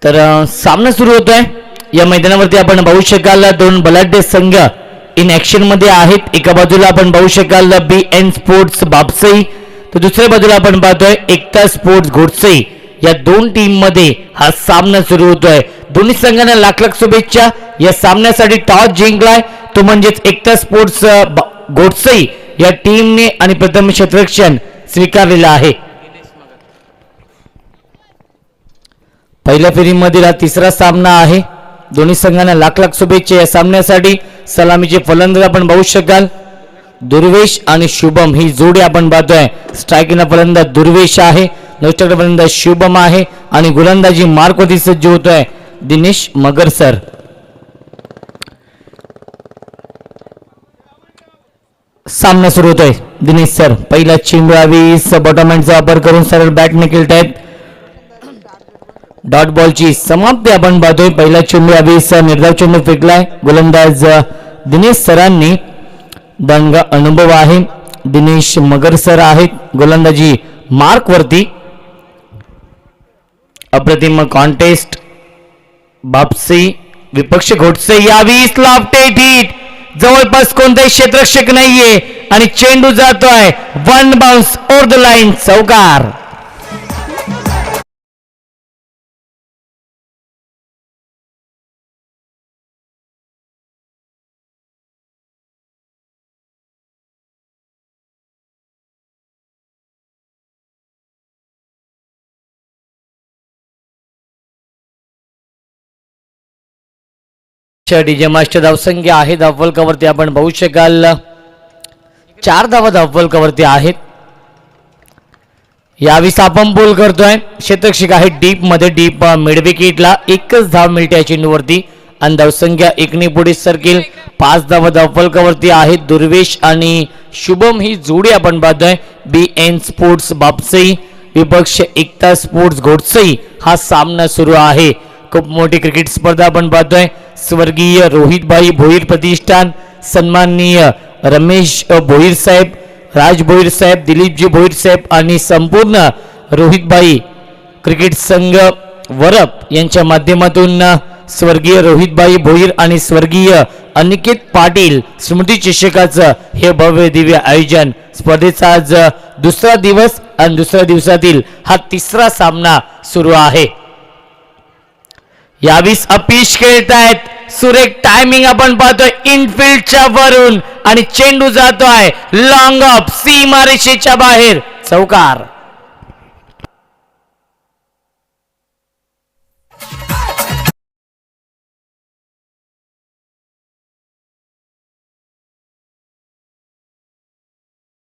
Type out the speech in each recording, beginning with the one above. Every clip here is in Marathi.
तर सामना सुरू होतोय. या मैदानावरती आपण पाहू शकाल दोन बलाढ्य संघ इन ऍक्शन मध्ये आहेत. एका बाजूला आपण पाहू शकाल BN स्पोर्ट्स बापसई, तर दुसऱ्या बाजूला आपण पाहतोय एकता स्पोर्ट्स घोटसई. या दोन टीम मध्ये हा सामना सुरू होतोय. दोन्ही संघांना लाख लाख शुभेच्छा. या सामन्यासाठी टॉस जिंकलाय तो म्हणजेच एकता स्पोर्ट्स घोटसई या टीमने आणि प्रथम क्षेत्ररक्षण स्वीकारलेला आहे. पहिल्या फेरीमधील हा तिसरा सामना आहे. दोन्ही संघांना लाख लाख शुभेच्छा. या सामन्यासाठी सलामीचे फलंदाज आपण पाहू शकाल दुर्वेश आणि शुभम ही जोडी आपण पाहतोय. स्ट्रायकिंगला फलंदाज दुर्वेश आहे, नौष्टक फलंदाज शुभम आहे आणि गोलंदाजी मार्कवरती सज्ज होतोय दिनेश मगरसर. सामना सुरू होतोय. दिनेश सर पहिला चेंडू आवीस बॉटमहँडचा वापर करून सरळ बॅटने खेळतायत. डॉट बॉलची समाप्ती आपण पाहतोय. पहिला चेंडू आवीस निर्धाव चेंडू फेकलाय. गोलंदाज दिनेश सरांनी दंगा अनुभव आहे. दिनेश मगरसर आहेत गोलंदाजी मार्क वरती. अप्रतिम कॉन्टेस्ट. बापसी विपक्ष घोटसे यावीस लाफ्टेड हिट. जवळपास कोणताही क्षेत्ररक्षक नाहीये आणि चेंडू जातोय one bounce over the line. चौकार. डीजे मास्टर धावसंख्या आहे धावफलकावरती आपण पाहू शकाल 4 धावा धावफलकावरती आहेत. यावेळी आपण बोल करतोय. क्षेत्ररक्षक आहे डीप मध्ये. डीप मिड विकेटला एकच धाव मिळते या चेंडूवरती आणि धावसंख्या 1ने पुढे सरकेल. 5 धावा धावफलकावरती आहेत. दुर्वेश आणि शुभम ही जोडी आपण पाहतोय. BN स्पोर्ट्स बापसई विपक्ष एकता स्पोर्ट्स घोटसई हा सामना सुरू आहे. खूप मोठी क्रिकेट स्पर्धा आपण पाहतोय. स्वर्गीय रोहितभाई भोईर प्रतिष्ठान, सन्माननीय रमेश भोईर साहेब, राज भोईर साहेब, दिलीपजी भोईर साहेब आणि संपूर्ण रोहितभाई क्रिकेट संघ वरप यांच्या माध्यमातून स्वर्गीय रोहितभाई भोईर आणि स्वर्गीय अनिकेत पाटील स्मृती चषकाचं हे भव्य दिव्य आयोजन. स्पर्धेचा आज दुसरा दिवस आणि दुसऱ्या दिवसातील हा तिसरा सामना सुरू आहे. यावीस अपीश खेळतायत. सुरेख टायमिंग आपण पाहतोय इनफिल्डच्या वरून आणि चेंडू जातोय लॉंग ऑफ सीमारेषेच्या बाहेर. चौकार.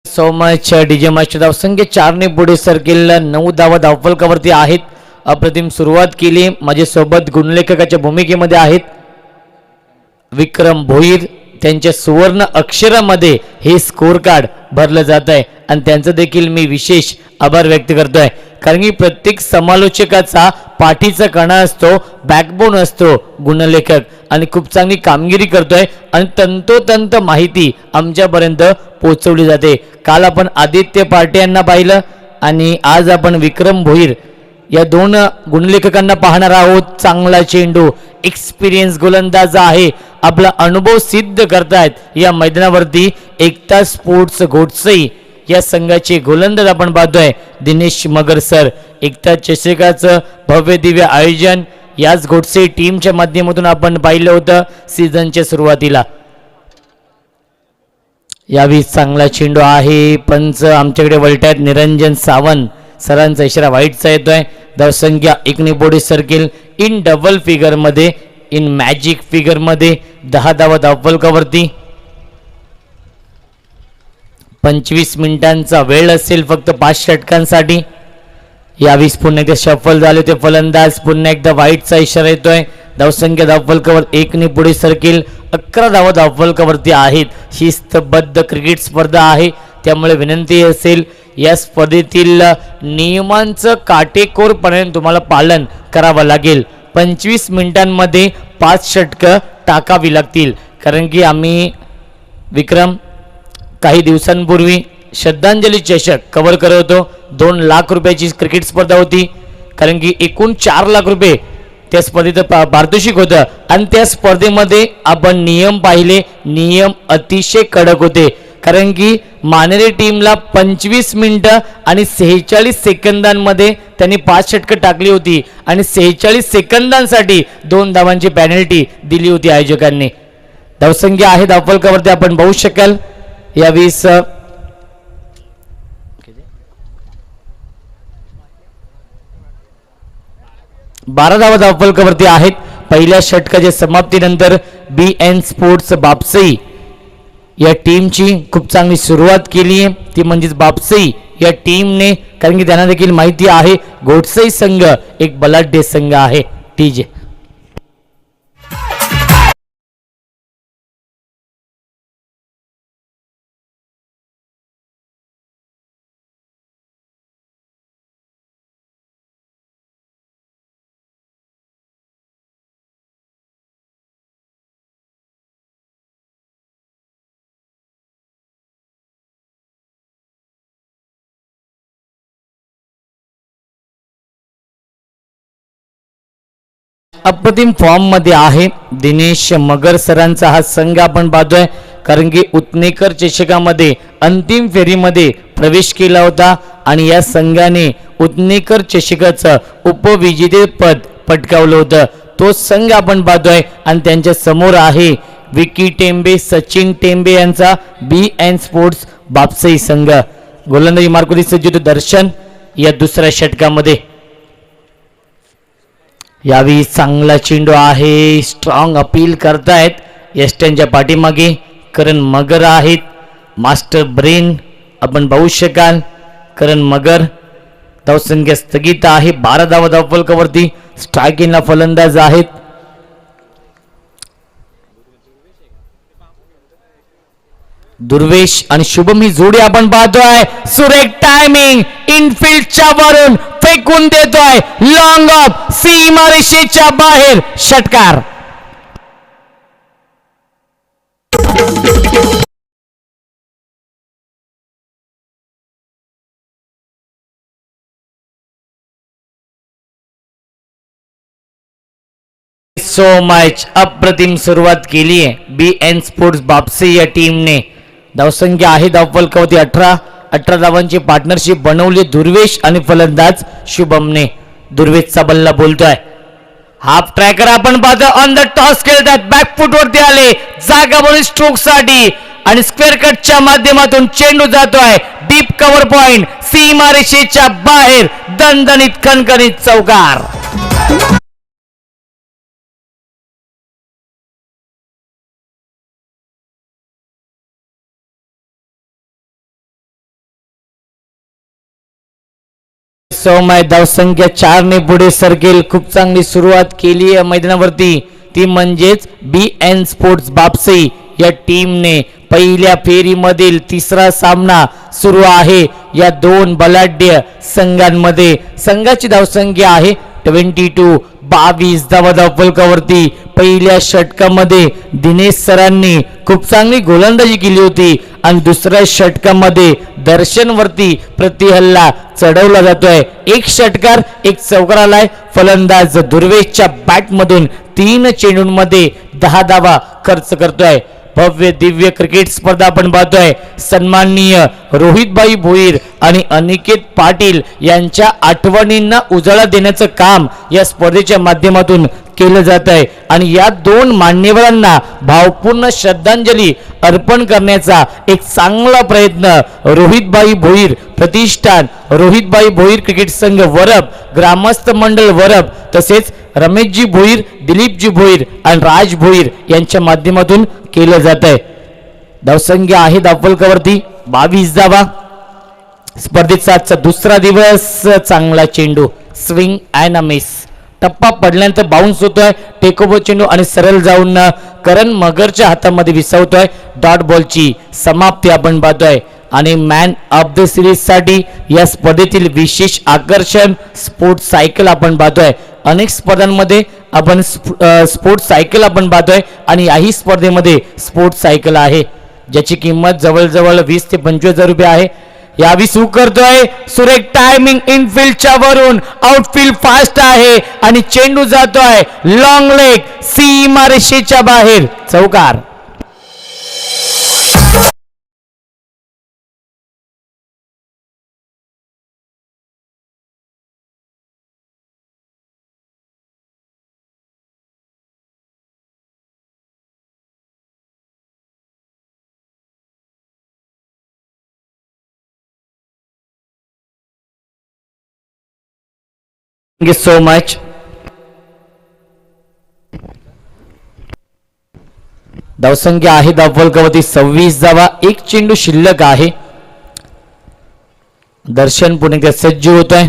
सो मच डीजे मास्टर धावसंख्या 4ने पुढे सरकेल. 9 धावा धावफलकावरती आहेत. अप्रतिम सुरुवात केली. माझ्यासोबत गुणलेखकाच्या भूमिकेमध्ये आहेत विक्रम भोईर. त्यांच्या सुवर्ण अक्षरामध्ये हे स्कोर कार्ड भरलं जात आहे आणि त्यांचं देखील मी विशेष आभार व्यक्त करतोय. कारण की प्रत्येक समालोचकाचा पाठीचा कणा असतो, बॅकबोन असतो गुणलेखक आणि खूप चांगली कामगिरी करतोय आणि तंतोतंत माहिती आमच्यापर्यंत पोहोचवली जाते. काल आपण आदित्य पार्टे यांना पाहिलं आणि आज आपण विक्रम भोईर या दोन गुणलेखकांना पाहणार आहोत. चांगला चेंडू, एक्सपिरियन्स गोलंदाज आहे, आपला अनुभव सिद्ध करतायत या मैदानावरती एकता स्पोर्ट्स घोटसई या संघाचे गोलंदाज आपण पाहतोय दिनेश मगरसर. एकता चषकाचं भव्य दिव्य आयोजन याच घोटसई टीमच्या माध्यमातून आपण पाहिलं होतं सीझनच्या सुरुवातीला. यावेळी चांगला चेंडू आहे. पंच आमच्याकडे वळतायत निरंजन सावंत. सरांचा इशारा व्हाईटचा येतोय. धावसंख्या 1ने पुढे सरकेल. इन डबल फिगर मध्ये, इन मॅजिक फिगर मध्ये 10 धावा धावफलकावरती. 25 मिनिटांचा वेळ असेल फक्त 5 षटकांसाठी. यावेळी पुन्हा एकदा शफल झाले ते फलंदाज. पुन्हा एकदा व्हाईटचा इशारा येतोय. धावसंख्या धावफलकावर 1ने पुढे सरकेल. 11 धावा धावफलकावरती आहेत. शिस्तबद्ध क्रिकेट स्पर्धा आहे त्यामुळे विनंती असेल या स्पर्धेतील नियमांचं काटेकोरपणे तुम्हाला पालन करावं लागेल. 25 मिनिटांमध्ये 5 षटकं टाकावी लागतील. कारण की आम्ही विक्रम काही दिवसांपूर्वी श्रद्धांजली चषक कव्हर करत होतो. 2 लाख रुपयाची क्रिकेट स्पर्धा होती. कारण की एकूण 4 लाख रुपये त्या स्पर्धेचं पारितोषिक होतं आणि त्या स्पर्धेमध्ये आपण नियम पाहिले, नियम अतिशय कडक होते. कारण की मानेरे टीमला 25 मिनिटं आणि 46 सेकंदांमध्ये त्यांनी 5 षटकं टाकली होती आणि 46 सेकंदांसाठी 2 धावांची पेनल्टी दिली होती आयोजकांनी. धावसंख्या आहे धावफलकावरती आपण पाहू शकाल यावेळी 12 धावा धावफलकावरती आहेत. पहिल्या षटकाच्या समाप्तीनंतर BN स्पोर्ट्स बापसई या टीमची खूप चांगली सुरुवात केली आहे. ती म्हणजेच बापसई या टीमने, कारण की त्यांना देखील माहिती आहे घोटसई संघ एक बलाढ्य संघ आहे. TJ अप्रतिम फॉर्म मध्ये आहे. दिनेश मगर सरांचा हा संघ आपण पाहतोय, कारण की उत्नेकर चषकामध्ये अंतिम फेरीमध्ये प्रवेश केला होता आणि या संघाने उत्नेकर चषकाचं उपविजेतेपद पटकावलं होतं. तो संघ आपण पाहतोय आणि त्यांच्या समोर आहे विकी टेंबे, सचिन टेंबे यांचा BN स्पोर्ट्स बापसई संघ. गोलंदाजी मार्कवरती सज्ज दर्शन या दुसऱ्या षटकामध्ये. यावेळी चांगला चेंडू आहे, स्ट्रॉंग अपील करतायत यष्ट्यांच्या पाठीमागे करण मगर आहेत. मास्टर ब्रेन आपण पाहू शकाल करण मगर. धावसंख्या स्थगित आहे. 12 धावा धावफलकावरती. स्ट्रायकिंगला फलंदाज आहेत दुर्वेश आणि शुभम. ही जोडी आपण पाहतोय. सुरेख टायमिंग, इनफिल्डच्या वरून फेकून देतोय, लॉंग ऑफ, सीमारेषेच्या बाहेर षटकार. सो मच अप्रतिम सुरुवात केली आहे BN स्पोर्ट्स बापसे या टीमने. धावसंख्या आहे धावफलकावरती 18 धावांची पार्टनरशिप बनवली दुर्वेश आणि फलंदाज शुभमने. दुर्वेशचा बल्ला बोलतोय. हाफ ट्रॅकर आपण पाहतो. ऑन द टॉस खेळतात, बॅकफुट वरती आले, जागा बनवली स्ट्रोक साठी आणि स्क्वेअर कटच्या माध्यमातून चेंडू जातोय डीप कव्हर पॉइंट, सीमारेषेच्या बाहेर. दणदणीत खणखणीत चौकार. सौम्य धावसंख्या 4 ने पुढे सरकेल. खूप चांगली सुरुवात केली आहे मैदानावरती, ती म्हणजेच BN स्पोर्ट्स बापसई या टीमने. पहिल्या फेरीमधील तिसरा सामना सुरू आहे या दोन बलाढ्य संघांमध्ये. संघाची धावसंख्या आहे 22 धावा धावफलकावरती. पहिल्या षटकामध्ये दिनेश सरांनी खूप चांगली गोलंदाजी केली होती आणि दुसऱ्या षटकामध्ये दर्शनवरती प्रतिहल्ला चढवला जातोय. एक षटकार, एक चौकार आलाय. फलंदाज दुर्वेशच्या बॅटमधून 3 चेंडूंमध्ये 10 धावा खर्च करतोय. भव्य दिव्य क्रिकेट स्पर्धा आपण पाहतोय. सन्माननीय रोहितभाई भोईर आणि अनिकेत पाटील यांच्या आठवणींना उजाळा देण्याचं काम या स्पर्धेच्या माध्यमातून केलं जात आहे आणि या दोन मान्यवरांना भावपूर्ण श्रद्धांजली अर्पण करण्याचा एक चांगला प्रयत्न रोहितभाई भोईर प्रतिष्ठान, रोहितभाई भोईर क्रिकेट संघ वरब, ग्रामस्थ मंडळ वरब, तसेच रमेशजी भोईर, दिलीपजी भोईर आणि राज भोईर यांच्या माध्यमातून केलं जात आहे. धावसंख्या आहे धावफलकावरती 22 धावा. स्पर्धेचा आजचा दुसरा दिवस. चांगला चेंडू, स्विंग अँड अ मिस. टप्पा पडल्यानंतर बाउन्स होतोय, टेकोबो चेंडू आणि सरळ जाऊन करण मगरच्या हातामध्ये विसावतोय. डॉट बॉलची समाप्ती आपण पाहतोय आणि मॅन ऑफ द सिरीज साठी या स्पर्धेतील विशेष आकर्षण स्पोर्ट्स सायकल आपण पाहतोय. अनेक स्पर्धांमध्ये आपण स्पोर्ट्स सायकल आपण पाहतोय आणि याही स्पर्धेमध्ये स्पोर्ट्स सायकल आहे ज्याची किंमत जवळजवळ 20 ते 25 हजार रुपये आहे. यावी सू करतोय सुरेख टायमिंग इनफिल्डच्या वरून आउटफील्ड फास्ट आहे आणि चेंडू जातोय लॉंग लेग सीमारेषेच्या बाहेर चौकार. Thank you so much. धावसंख्या आहे धावफलकावरती 26 धावा, एक चेंडू शिल्लक आहे. दर्शन पुणे सज्ज होतोय.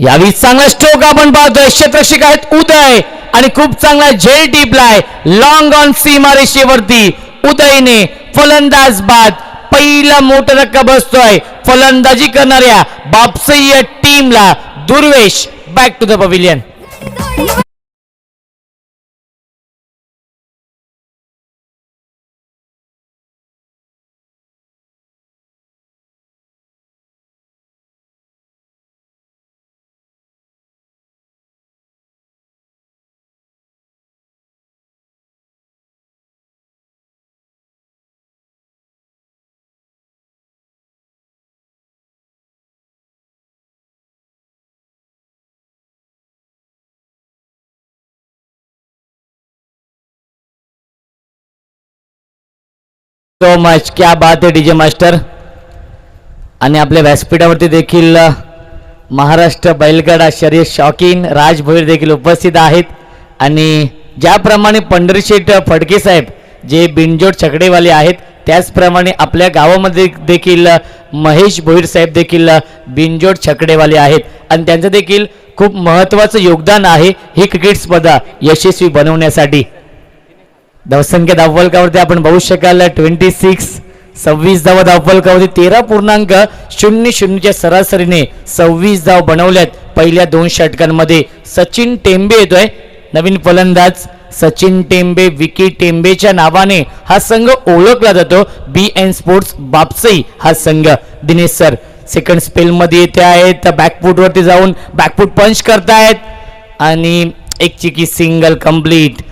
यावेळी चांगला स्ट्रोक आपण पाहतोय. क्षेत्ररक्षक आहेत उदय आणि खूप चांगला झेल टिपलाय लॉंग ऑन सीमारेषेवरती. उदयने फलंदाज बाद पहिला मोठा धक्का बसतोय फलंदाजी करणाऱ्या बापसई टीमला. Durvesh back to the pavilion. So much, क्या बात है डीजे मास्टर. आणि आपल्या व्यासपीठावरती देखील महाराष्ट्र बैलगाडा शर्यत शौकीन राज भोईर देखील उपस्थित आहेत. आणि ज्याप्रमाणे पंढरीशेठ फडके साहेब जे बिनजोड छकडेवाले आहेत त्याचप्रमाणे आपल्या गावामध्ये देखील महेश भोईर साहेब देखील बिनजोड छकडेवाले आहेत आणि त्यांचं देखील खूप महत्त्वाचं योगदान आहे ही क्रिकेट स्पर्धा यशस्वी बनवण्यासाठी. धावसंख्या धावफलकावरती आपण बघू शकाल 26 धावा धावफलकावरती 13.00च्या सरासरीने 26 धाव बनवल्यात पहिल्या 2 षटकांमध्ये. सचिन टेंबे येतोय नवीन फलंदाज. सचिन टेंबे विकी टेंबेच्या नावाने हा संघ ओळखला जातो. BN स्पोर्ट्स बापसई हा संघ. दिनेश सर सेकंड स्पेल मध्ये येते आहेत. बॅकफूट वरती जाऊन बॅकफूट पंच करतायत आणि एक चिकी सिंगल कंप्लीट.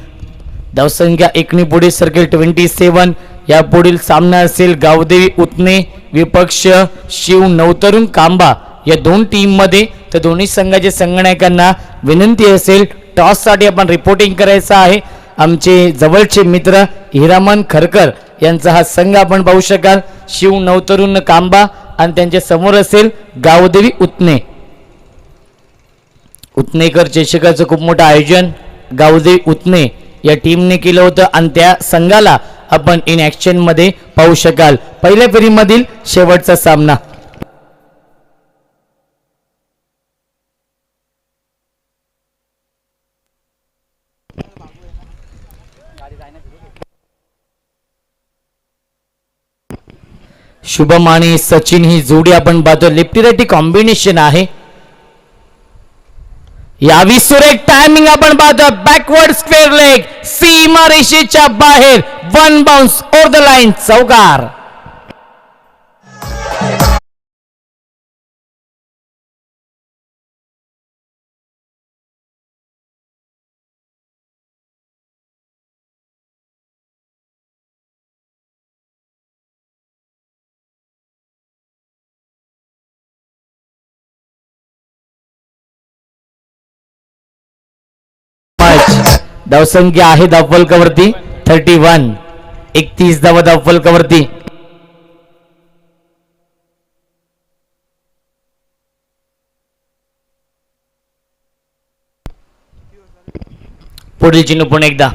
धावसंख्या एकनी पुढे सर्कल 27. या पुढील सामना असेल गावदेवी उतने विपक्ष शिव नवतरुण कांबा या 2 टीम मध्ये. तर दोन्ही संघाच्या संगणकांना विनंती असेल टॉस साठी आपण रिपोर्टिंग करायचं आहे. आमचे जवळचे मित्र हिरामन खरकर यांचा हा संघ आपण पाहू शकाल. शिव नवतरुण कांबा आणि त्यांच्या समोर असेल गावदेवी उतने. उतनेकर चषकाचं खूप मोठं आयोजन गावदेवी उतने या टीमने केलं होतं आणि त्या संघाला आपण इन ऍक्शन मध्ये पाहू शकाल. पहिल्या फेरीमधील शेवटचा सामना. शुभम आणि सचिन ही जोडी आपण पाहतो. लेफ्टी राईटी कॉम्बिनेशन आहे. यावी सुरेख टायमिंग आपण पाहतो. बॅकवर्ड स्क्वेअर लेग सीमा रेषेच्या बाहेर. 1 बाउन्स ओव्हर द लाईन चौकार. धावसंख्या आहे धावफलकावरती 31. 31 धावा धावफलकावरती. पुढील चेंडू पुन्हा एकदा.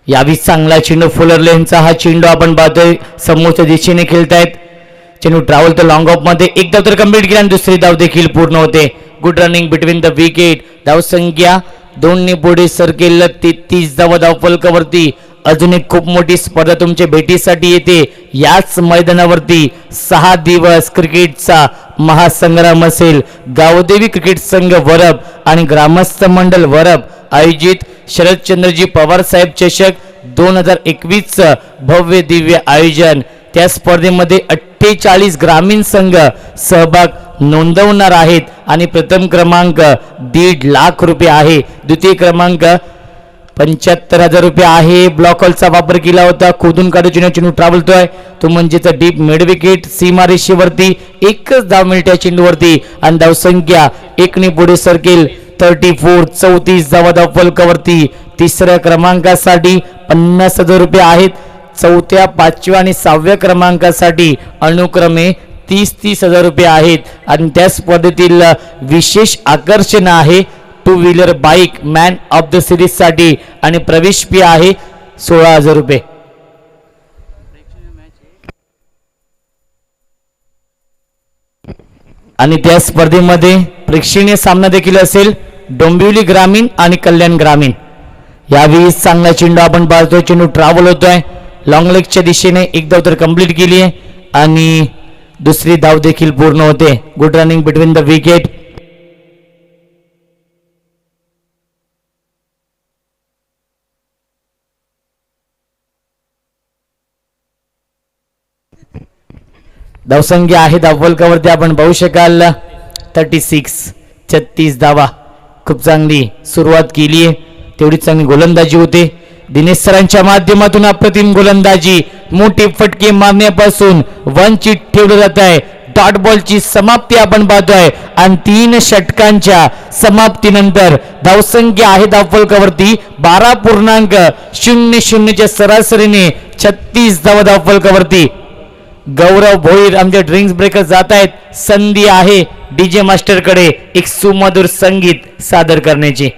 यावी चांगला चेंडू फुलर लेनचा हा चेंडू आपण पाहतोय. समोरच्या दिशेने खेळतायत. चेंडू ट्रॅव्हल तर लॉंग ऑफ मध्ये एक धाव तर कंप्लीट केली आणि दुसरी धाव देखील पूर्ण होते. Good running between the wicket. धावसंख्या 2 पुढे सरकेल 33 धावा धावफलकावरती. अजून एक खूप मोठी स्पर्धा तुमच्या भेटीसाठी येते. याच मैदानावरती 6 दिवस क्रिकेटचा महासंग्राम असेल. गावदेवी क्रिकेट संघ वरब आणि ग्रामस्थ मंडळ वरब आयोजित शरदचंद्रजी पवार साहेब चषक 2021 भव्य दिव्य आयोजन. त्या स्पर्धेमध्ये 48 ग्रामीण संघ सहभाग नोंदवणार आहेत आणि प्रथम क्रमांक 1.5 लाख रुपये आहे. द्वितीय क्रमांक 75,000 रुपये आहे. ब्लॉक हॉलचा वापर केला होता. खोदून काढू चेंडू ट्रॅव्हलतोय तो म्हणजेच डीप मिड विकेट. सीमा रेषेवरती एकच धाव मिळते चेंडूवरती आणि धावसंख्या 1 ने पुढे सरकेल. 34 धावा धाव फलकावरती. तिसऱ्या क्रमांकासाठी 50,000 रुपये आहेत. चौथ्या, 5व्या आणि 6व्या क्रमांकासाठी अनुक्रमे 30,000 रुपये आहेत. आणि त्या स्पर्धेतील विशेष आकर्षण आहे 2 wheeler bike man of the series साठी आणि प्रवेश फी आहे 16,000 रुपये. आणि त्या स्पर्धेमध्ये प्रेक्षणीय सामना देखील असेल. डोंबिवली ग्रामीण आणि कल्याण ग्रामीण. यावेळी चांगला चेंडू आपण पाहतोय. चेंडू ट्रॅव्हल होतोय लॉंग लेगच्या दिशेने. एक धाव तर कंप्लीट केली आहे आणि दुसरी धाव देखील पूर्ण होते. Good running between the wicket. धावसंख्या आहे धावफलकावरती आपण पाहू शकाल 36 धावा. खूप चांगली सुरुवात केली आहे. तेवढी चांगली गोलंदाजी होते. दिनेश सरांच्या माध्यमातून अप्रतिम गोलंदाजी. मोठे फटके मारण्यापासून वंचित ठेवलं जात आहे. डॉट बॉलची समाप्ती आपण पाहतोय आणि 3 षटकांच्या समाप्तीनंतर धावसंख्या आहे धावफलकावरती 12.00 च्या सरासरीने 36 धावा धावफलकावरती. गौरव भोईर आमचे ड्रिंक्स ब्रेकर जात आहेत. संधी आहे डीजे मास्टर कडे एक सुमधुर संगीत सादर करण्याची.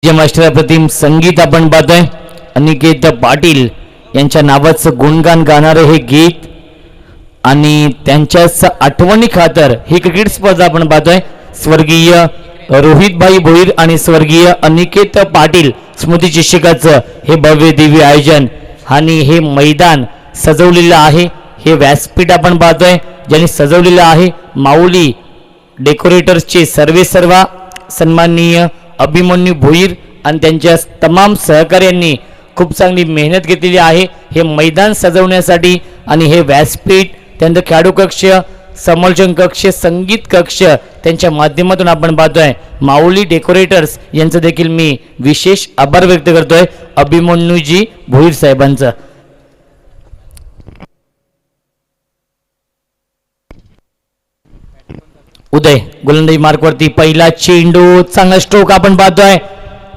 मास्टर अप्रतिम संगीत आपण पाहतोय. अनिकेत पाटील यांच्या नावाचं गुणगान गाणारे हे गीत आणि त्यांच्याच आठवणी खातर ही क्रिकेट स्पर्धा आपण पाहतोय. स्वर्गीय रोहितभाई भोईर आणि स्वर्गीय अनिकेत पाटील स्मृती शिक्षकाचं हे भव्य दिव्य आयोजन आणि हे मैदान सजवलेलं आहे. हे व्यासपीठ आपण पाहतोय ज्यांनी सजवलेलं आहे. माऊली डेकोरेटर्सचे सर्वा सन्माननीय अभिमन्यू भोईर आणि त्यांच्या तमाम सहकार्यांनी खूप चांगली मेहनत घेतलेली आहे हे मैदान सजवण्यासाठी. आणि हे व्यासपीठ त्यांचं खेळाडू कक्ष, समालोचन कक्ष, संगीत कक्ष त्यांच्या माध्यमातून आपण पाहतोय. माऊली डेकोरेटर्स यांचं देखील मी विशेष आभार व्यक्त करतोय अभिमन्यूजी भोईर साहेबांचं. उदय गोलंदाजी मार्कवरती पहिला चेंडू चांगला स्ट्रोक आपण पाहतोय.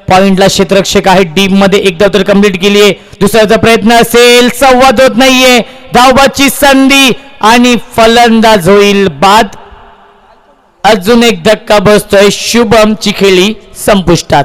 पॉइंटला क्षेत्ररक्षक आहे. डीप मध्ये एक धाव तर कंप्लीट केली आहे. दुसऱ्याचा प्रयत्न असेल. संवाद होत नाहीये. धावबाची संधी आणि फलंदाज होईल बाद. अजून एक धक्का बसतोय. शुभम ची खेळी संपुष्टात.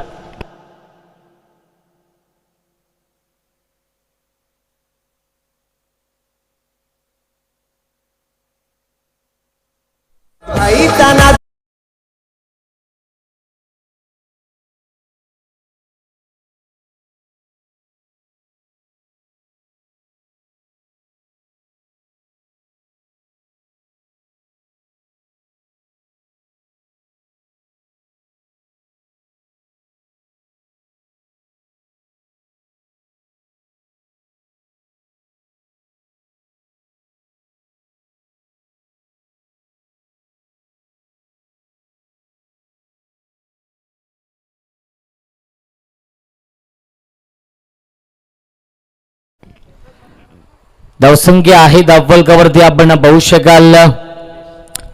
धावसंख्या आहे धावफलकावरती आपण पाहू शकाल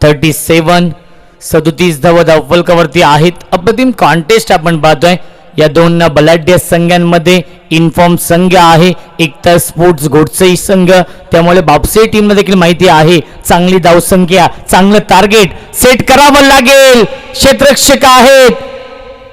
37. 37 धावा धावफलकावरती आहेत. अप्रतिम कॉन्टेस्ट आपण पाहतोय. या दोन बलाढ्य संघांमध्ये इन्फॉर्म संघ आहे, एकता स्पोर्ट्स गोडसई संघ. त्यामुळे बापसे टीमला देखील माहिती आहे चांगली धावसंख्या, चांगलं टार्गेट सेट करावं लागेल. क्षेत्ररक्षक आहेत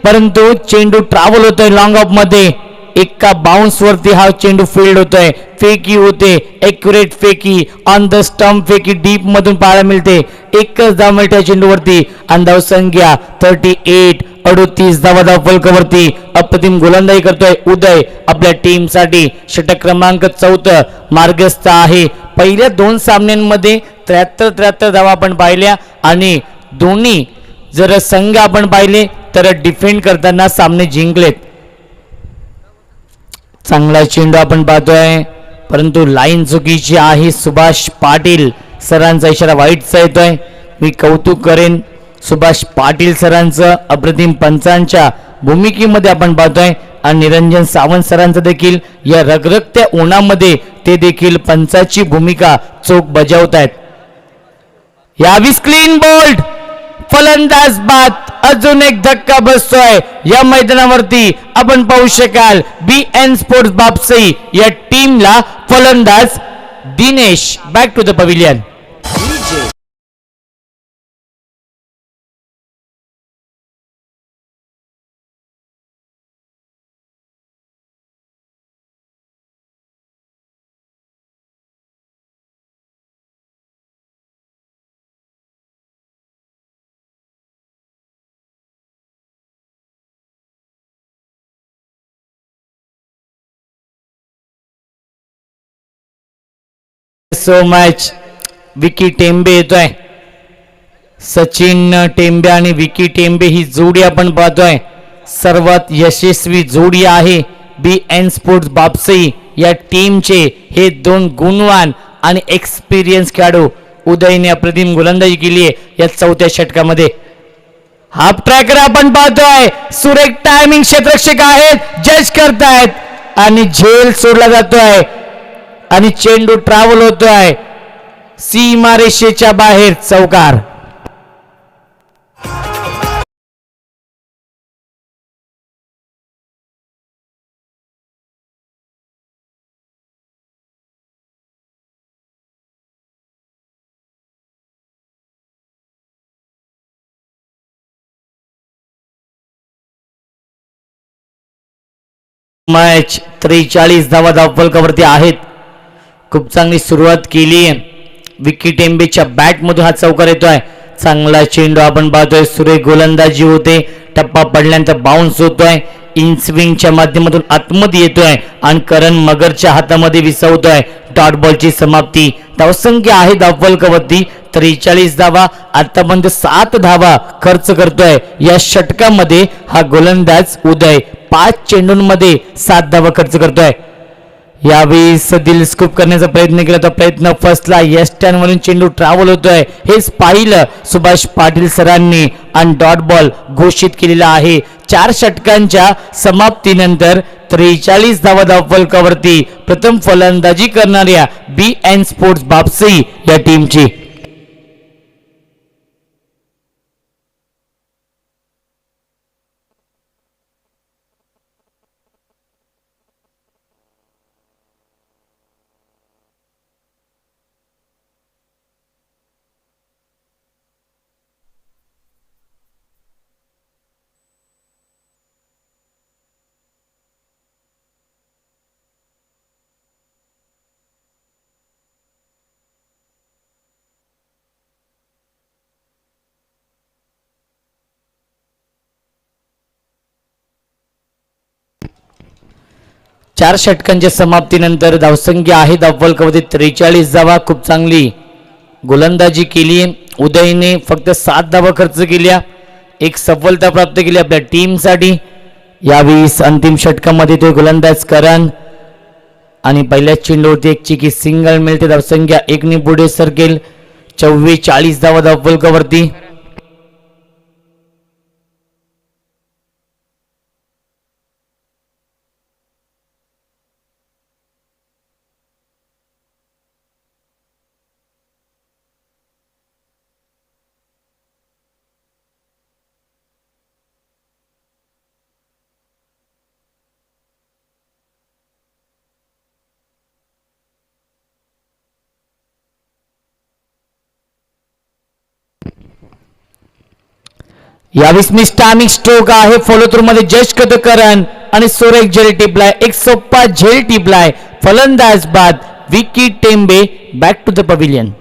परंतु चेंडू ट्रॅव्हल होतोय लॉंग ऑफ मध्ये. एका बाउन्स वरती हा चेंडू फील्ड होतोय. फेकी होते, एक्युरेट फेकी, ऑन द स्टंप फेकी डीप मधून पाहायला मिळते. एकच धाव मिळते चेंडूवरती आणि धावसंख्या 38. 38 धावा धावफलकावरती. अप्रतिम गोलंदाजी करतोय उदय आपल्या टीम साठी. षटक क्रमांक 14 मार्गस्थ आहे. पहिल्या दोन सामन्यांमध्ये 73 धावा आपण पाहिल्या आणि दोन्ही जर संघ आपण पाहिले तर डिफेंड करताना सामने जिंकलेत. चांगला चेंडू आपण पाहतोय परंतु लाईन चुकीची आहे. सुभाष पाटील सरांचा इशारा वाईटचा येतोय. मी कौतुक करेन सुभाष पाटील सरांचं. अप्रतिम पंचांच्या भूमिकेमध्ये आपण पाहतोय आणि निरंजन सावंत सरांचं देखील या रगरगत्या उन्हामध्ये ते देखील पंचाची भूमिका चोख बजावत आहेत. यावी क्लीन बोल्ड फलंदाज बाद. अजून एक धक्का बसतोय या मैदानावरती. आपण पाहू शकाल BN स्पोर्ट्स बापसई या टीमला फलंदाज Dinesh. Back to the pavilion. So much. Vicky Tembe येतोय. सचिन टेंबे आणि विकी टेंबे ही जोडी आपण पाहतोय सर्वात यशस्वी जोडी आहे BN स्पोर्ट्स बापसई या टीमचे. हे दोन गुणवान आणि एक्सपिरियन्स खेळाडू. उदयने अप्रतिम गोलंदाजी केली आहे या चौथ्या षटकामध्ये. हाफ ट्रॅकर आपण पाहतोय. सुरेख टायमिंग क्षेत्ररक्षक आहेत, जज करतायत आणि झेल सोडला जातोय आणि चेंडू ट्रॅव्हल होतोय सीमारेषेच्या बाहेर. चौकार. मॅच 43 धावा धावफलकावरती आहेत. खूप चांगली सुरुवात केली. विकी टेंबेच्या बॅट मधून हा चौकार येतोय. चांगला चेंडू आपण पाहतोय. सुरेख गोलंदाजी होते. टप्पा पडल्यानंतर बाउन्स होतोय. इन स्विंगच्या माध्यमातून आतमध्ये येतोय आणि करण मगरच्या हातामध्ये विसवतोय. डॉट बॉलची समाप्ती. धावसंख्या आहे धावफलकावरती 43 धावा. आतापर्यंत 7 धावा खर्च करतोय या षटकामध्ये हा गोलंदाज उदय. 5 चेंडूंमध्ये 7 धावा खर्च करतोय. यावेळी दिल स्कूप करण्याचा प्रयत्न केला तर प्रयत्न फसला. यस्टॅनवरून चेंडू ट्रॅव्हल होतोय हेच पाहिलं सुभाष पाटील सरांनी आणि डॉट बॉल घोषित केलेला आहे. 4 षटकांच्या समाप्तीनंतर 43 धावा धावफलकावरती प्रथम फलंदाजी करणाऱ्या BN स्पोर्ट्स बापसई या टीमची. चार षटकांच्या समाप्तीनंतर धावसंख्या आहे धावफलकावरती 43 धावा. खूप चांगली गोलंदाजी केली. उदयने फक्त 7 धावा खर्च केल्या. एक सफलता प्राप्त केली आपल्या टीमसाठी. यावेळी अंतिम षटकामध्ये तो गोलंदाज करण आणि पहिल्या चेंडूवरती एक चिकी सिंगल मिळते. धावसंख्या 1 ने पुढे सरकेल. 44 धावा धावफलकावरती. यावेळेस मिस्टामिक स्ट्रोक आहे. फॉलो थ्रू मध्ये जज करण आणि सुरेख झेल टिपलाय. एक सोप्पा झेल टिपलाय. फलंदाज बाद. Vicky Tembe back to the pavilion.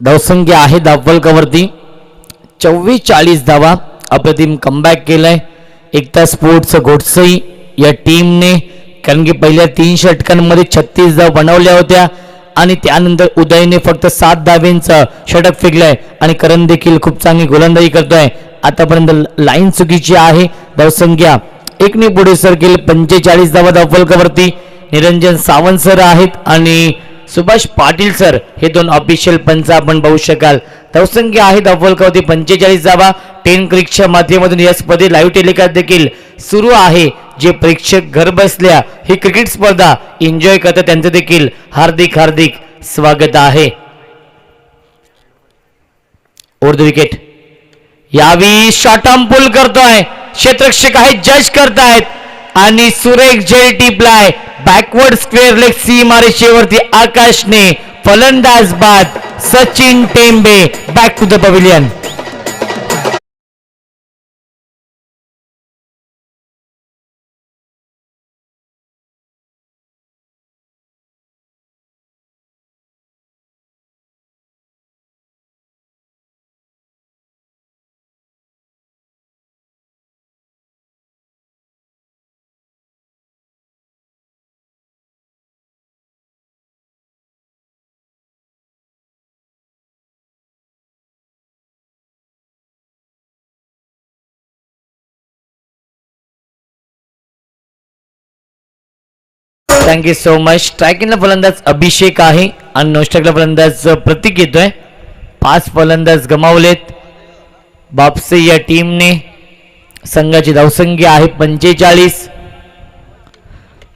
धावसंख्या आहे धावफलकावरती 44 धावा. अप्रतिम कमबॅक केलाय एकता स्पोर्ट्स घोटसई या टीमने, कारण की पहिल्या 3 षटकांमध्ये 36 धाव बनवल्या होत्या आणि त्यानंतर उदयने फक्त 7 धावेंचा षटक फेकलाय आणि करण देखील खूप चांगली गोलंदाजी करतोय. आतापर्यंत लाईन चुकीची आहे. धावसंख्या 1 ने पुढे सरकेल. 45 धावा धावफलकावरती. निरंजन सावंत सर आहेत आणि सुभाष पाटील सर हे 2 ऑफिशियल पंच आपण पाहू शकाल. धावसंख्या आहे धावफलकावरती 45 धावा. 10 क्रिकच्या माध्यमातून या स्पर्धेत लाईव्ह टेलिकास्ट देखील सुरू आहे. जे प्रेक्षक घर बसल्या ही क्रिकेट स्पर्धा एन्जॉय करतात त्यांचं देखील हार्दिक हार्दिक स्वागत आहे. Over the wicket. यावी शॉर्ट आर्म पुल करतोय. क्षेत्ररक्षक आहे जज करतायत आणि सुरेख झेल टिपलाय. बॅकवर्ड स्क्वेअर लेग सीमारेषेवरती आकाशने. फलंदाज बाद. Sachin Tembe back to the pavilion. Thank you so much. स्ट्रायकिंगला फलंदाज अभिषेक आहे आणि नॉस्ट्राईकला फलंदाज प्रतीक येतोय. 5 फलंदाज गमावलेत बापसे या टीमने. संघाची धावसंख्या आहे 45.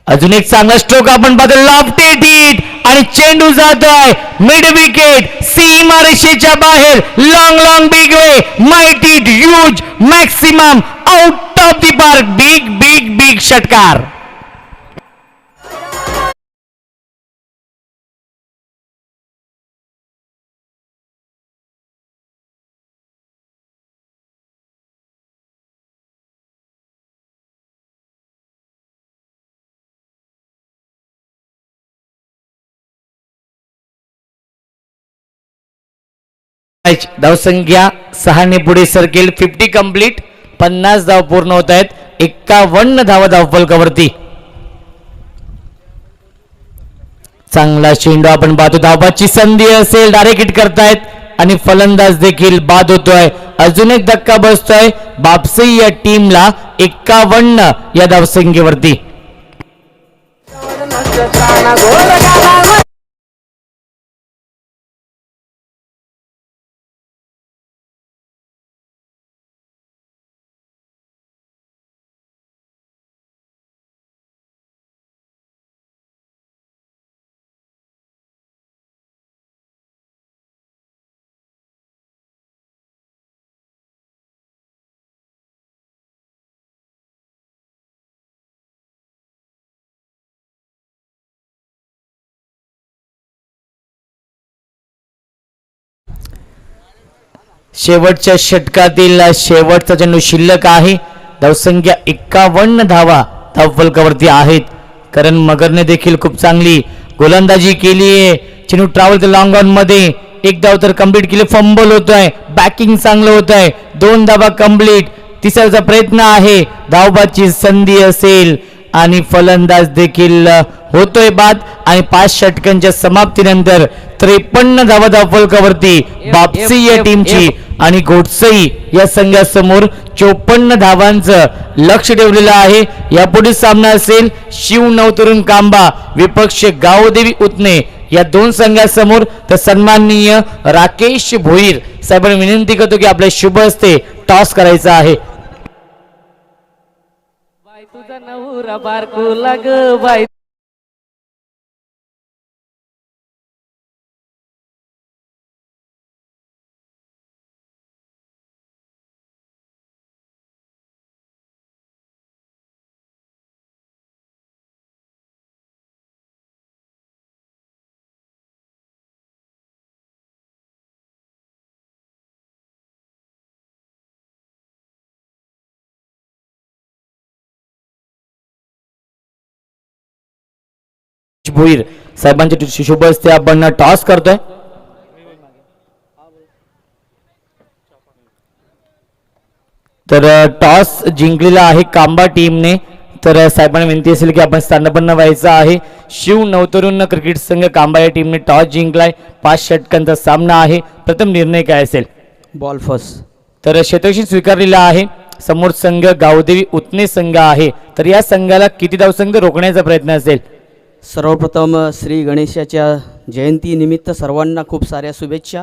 अजून एक चांगला स्ट्रोक आपण पाहतो. लॉफ्टेड हिट आणि चेंडू जातोय मिड विकेट सीमारेषेच्या बाहेर. Long big way mighty huge maximum out of the park. Big षटकार. धावसंख्या 6 ने पुढे सरकेल. 50 कंप्लीट. 50 धाव पूर्ण होत आहेत. 51 धावा धावफलकावरती. चांगला चेंडू आपण पाहतो. धावाची संधी असेल. डायरेक्ट हिट करतायत आणि फलंदाज देखील बाद होतोय. अजून एक धक्का बसतोय बापसे या टीमला 51 या धावसंख्येवरती. शेवटच्या षटकातील शेवटचा चेंडू शिल्लक आहे. धावसंख्या 51 धावा धावफलकावरती आहेत. करण मगरने देखील खूप चांगली गोलंदाजी केली आहे. चेंडू ट्रॅव्हल लॉंग ऑन मध्ये. 1 धाव तर कंप्लीट केली. फंबल होतोय. बॅकिंग चांगलं होत आहे. 2 धावा कंप्लीट. तिसऱ्याचा प्रयत्न आहे. धावबाची संधी असेल आणि फलंदाज देखील होतोय बाद आणि 5 षटकांच्या समाप्तीनंतर 53 धावा धावफलकावरती बापसी या टीमची आणि घोटसई या संघासमोर 54 धावांचं लक्ष ठेवलेलं आहे. यापुढे सामना असेल शिव नवतरुण कांबा विपक्ष गावदेवी उतने या 2 संघासमोर. तर सन्माननीय राकेश भोईर साहेबांनी विनंती करतो की आपल्या शुभ हस्ते टॉस करायचा आहे. बाईचा नवरा बारको लाग बाई भोईर साहेबांच्या शुभ हस्ते आपण टॉस करतोय. तर टॉस जिंकलेला आहे कांबा टीमने. तर साहेबांना विनंती असेल की आपण स्थानापन्न व्हायचं आहे. शिव नवतरुण क्रिकेट संघ कांबा या टीमने टॉस जिंकलाय. 5 षटकांचा सामना आहे. प्रथम निर्णय काय असेल? Ball first. तर क्षेत्ररक्षण स्वीकारलेला आहे. समोर संघ गावदेवी उतने संघ आहे. तर या संघाला किती धावसंख्य रोखण्याचा प्रयत्न असेल? सर्वप्रथम श्री गणेशाच्या जयंतीनिमित्त सर्वांना खूप साऱ्या शुभेच्छा.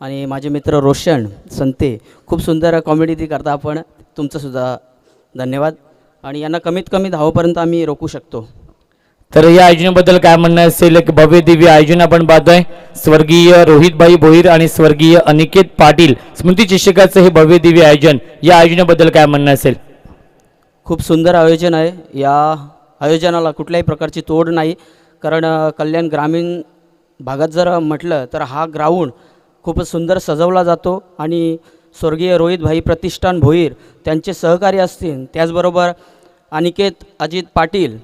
आणि माझे मित्र रोशन संते खूप सुंदर कॉमेडी करता आपण, तुमचंसुद्धा धन्यवाद. आणि यांना कमीत कमी धावपर्यंत आम्ही रोखू शकतो. तर या आयोजनाबद्दल काय म्हणणं असेल? एक भव्य दिव्य आयोजन आपण पाहतोय. स्वर्गीय रोहितभाई भोईर आणि स्वर्गीय अनिकेत पाटील स्मृती चषकाचं हे भव्य दिव्य आयोजन, या आयोजनाबद्दल काय म्हणणं असेल? खूप सुंदर आयोजन आहे. या आयोजनाला कुठल्याही प्रकारची तोड नाही. कारण कल्याण ग्रामीण भागात जर म्हटलं तर हा ग्राउंड खूपच सुंदर सजवला जातो. आणि स्वर्गीय रोहितभाई प्रतिष्ठान भोईर त्यांचे सहकारी असतील, त्याचबरोबर अनिकेत अजित पाटील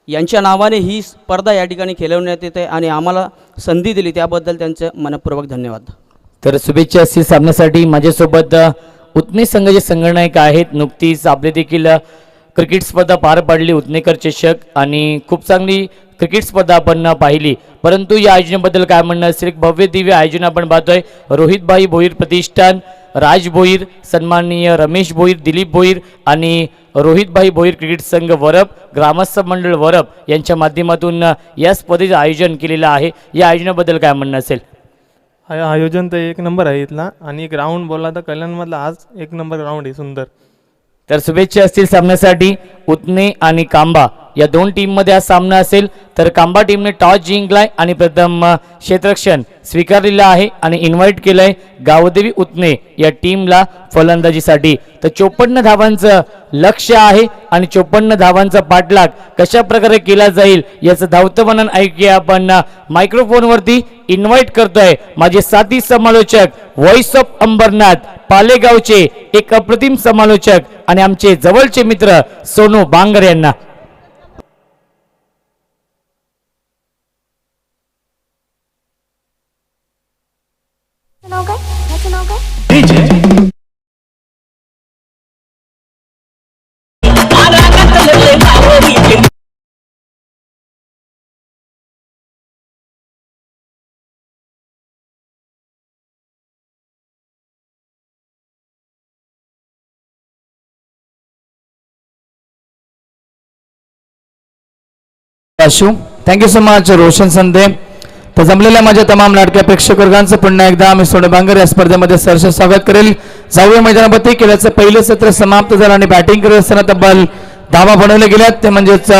यांच्या नावाने ही स्पर्धा या ठिकाणी खेळवण्यात येते आणि आम्हाला संधी दिली त्याबद्दल त्यांचे मनपूर्वक धन्यवाद. तर शुभेच्छा असतील सामन्यासाठी. माझ्यासोबत उतने संघाचे संघनायक आहेत. नुकतीच आपले देखील क्रिकेट स्पर्धा पार पाडली, उतनेकर चषक, आणि खूप चांगली क्रिकेट स्पर्धा आपण पाहिली. परंतु या आयोजनाबद्दल काय म्हणणं असेल? एक भव्य दिव्य आयोजन आपण पाहतोय. रोहितभाई भोईर प्रतिष्ठान, राज भोईर, सन्माननीय रमेश भोईर, दिलीप भोईर आणि रोहितभाई भोईर क्रिकेट संघ वरप, ग्रामस्थ मंडळ वरप यांच्या माध्यमातून या स्पर्धेचं आयोजन केलेलं आहे. या आयोजनाबद्दल काय म्हणणं असेल? आयोजन तर एक नंबर आहे इथला. आणि ग्राउंड बोलला तर कल्याणमधला आज एक नंबर ग्राउंड आहे, सुंदर. तर शुभेच्छा असतील सामन्यासाठी. उतने आणि कांबा या दोन टीममध्ये आज सामना असेल. तर कांबा टीमने टॉस जिंकलाय आणि प्रथम क्षेत्ररक्षण स्वीकारलेलं आहे आणि इन्व्हाइट केलंय गावदेवी उतने या टीमला फलंदाजीसाठी. तर 54 धावांचं लक्ष्य आहे आणि 54 धावांचा पाठलाग कशा प्रकारे केला जाईल याचं धावतं वर्णन ऐकूया आपण. मायक्रोफोनवरती इन्व्हाइट करतोय माझे साथी समालोचक, व्हॉइस ऑफ अंबरनाथ पालेगावचे एक अप्रतिम समालोचक आणि आमचे जवळचे मित्र सोनू बांगर यांना. Thank you so much Roshan Sande. तर जमलेल्या माझ्या तमाम लाडक्या प्रेक्षक वर्गांचं पुन्हा एकदा आम्ही सोनू बांगर या स्पर्धेमध्ये सहर्ष स्वागत करेल. जाऊया मैदानामध्ये. केल्याचं पहिलं सत्र समाप्त झालं आणि बॅटिंग करत असताना तब्बल धावा बनवल्या गेल्यात. ते म्हणजेच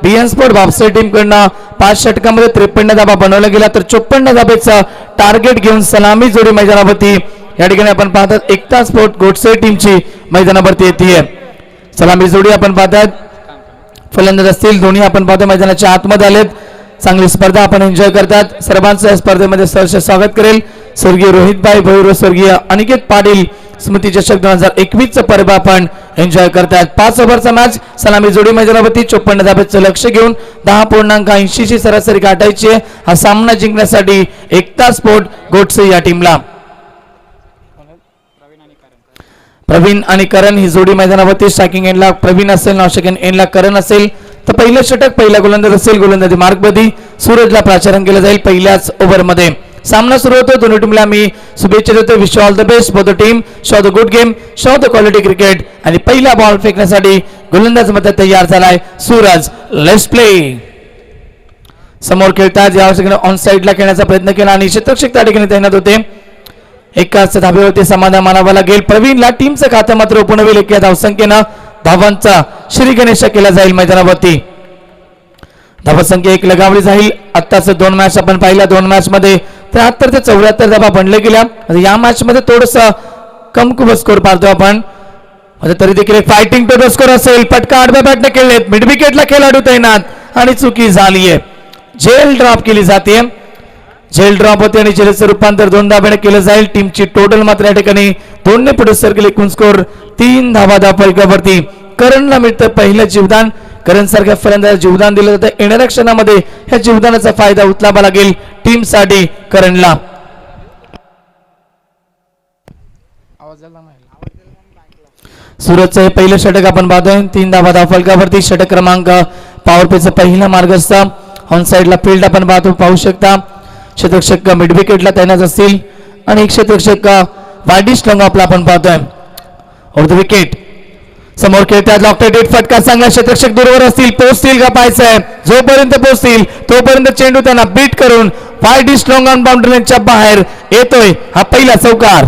बीएन स्पोर्ट भापसे टीमकडनं 5 षटकामध्ये 53 धावा बनवल्या गेल्या. तर 54 धाबेचं टार्गेट घेऊन सलामी जोडी मैदानावरती या ठिकाणी आपण पाहतात. एकता स्पोर्ट गोडसे टीमची मैदानावरती येते. सलामी जोडी आपण पाहतात. फलंदाज असतील दोन्ही आपण पाहतो मैदानाच्या आतमध्ये आलेत. चांगली स्पर्धा आपण एन्जॉय करतात. सर्वांचं या स्पर्धेमध्ये सहर्ष स्वागत करेल. स्वर्गीय रोहितभाई भोईर, स्वर्गीय अनिकेत पाटील स्मृती चषक 2021 पर्व आपण एन्जॉय करतात. 5 ओव्हरचा मॅच. सलामी जोडी मैदानावरती 54 धाब्याचं लक्ष घेऊन 10.80 ची सरासरी गाठायची आहे. हा सामना जिंकण्यासाठी एकता स्पोर्ट गोडसे या टीमला. प्रवीण आणि करण ही जोडी मैदानावरती. स्ट्रायकिंग एंडला प्रवीण असेल, नॉन एंडला करण असेल. तर पहिलं षटक पहिला गोलंदाज असेल. गोलंदाजी मार्गमध्ये सूरजला प्राचारण केलं जाईल पहिल्याच ओव्हरमध्ये. सामना सुरू होतो. दोन्ही टीमला मी शुभेच्छा देतो. Wish all the best for the team. Show the good game, show the quality cricket. आणि पहिला बॉल फेकण्यासाठी गोलंदाज मध्ये तयार झालाय सूरज. Let's play. समोर खेळतात यावर्षी ऑन साईडला खेळण्याचा प्रयत्न केला आणि क्षेत्ररक्षक त्या ठिकाणी तैनात होते. एकाच धाब्यावरती समाधान मानावं लागेल. प्रवीणला टीमचं खातं मात्र ओपन होईल. एका धावसंख्येनं धावांचा श्री गणेश केला जाईल मैदानावरती. धावा संख्या 1 लगावली जाईल. आत्ताच 2 मॅच आपण पाहिल्या. 2 मॅच मध्ये 73 ते 74 धावा बनले गेल्या. या मॅच मध्ये थोडस कम स्कोर पाहतो आपण. तरी देखील एक फायटिंग टोटल स्कोर असेल. फटका आडव्या बॅटने केलेत. मिड विकेटला खेळाडू तैनात आणि चुकी झालीये. झेल ड्रॉप केली जाते. झेल ड्रॉप होते आणि झेलचं रूपांतर 2 धाब्याने केलं जाईल. टीमची टोटल मात्र या ठिकाणी 2 ने पुढे सरकले. एकूण स्कोर 3 धावा धाव फलकावरती. करणला मिळतं पहिलं जीवदान. करण सारख्या फलंदाज जीवदान दिलं जातं. येणाऱ्या क्षणामध्ये ह्या जीवदानाचा फायदा उचलावा लागेल टीम साठी करणला. सुरतचं हे पहिलं षटक आपण पाहतोय. 3 धावा धाव फलकावरती. षटक क्रमांक पॉवर प्लेचा पहिला मार्गस्थ. ऑन साइडला फील्ड आपण पाहू शकता. क्षेत्ररक्षक मिड विकेटला तैनात असतील आणि एक क्षेत्ररक्षक वाईडिश लॉंग आपला आपण पाहतोय. ऑफ द विकेट समोर खेळतात. लॉफ्टेड फटका चांगला. क्षेत्ररक्षक दूरवर असतील. पोहोचतील का पाहायचंय. जोपर्यंत पोहोचतील तोपर्यंत चेंडू त्यांना बीट करून वाईडिश लॉंग ऑन बाउंड्रीच्या बाहेर येतोय. हा पहिला चौकार.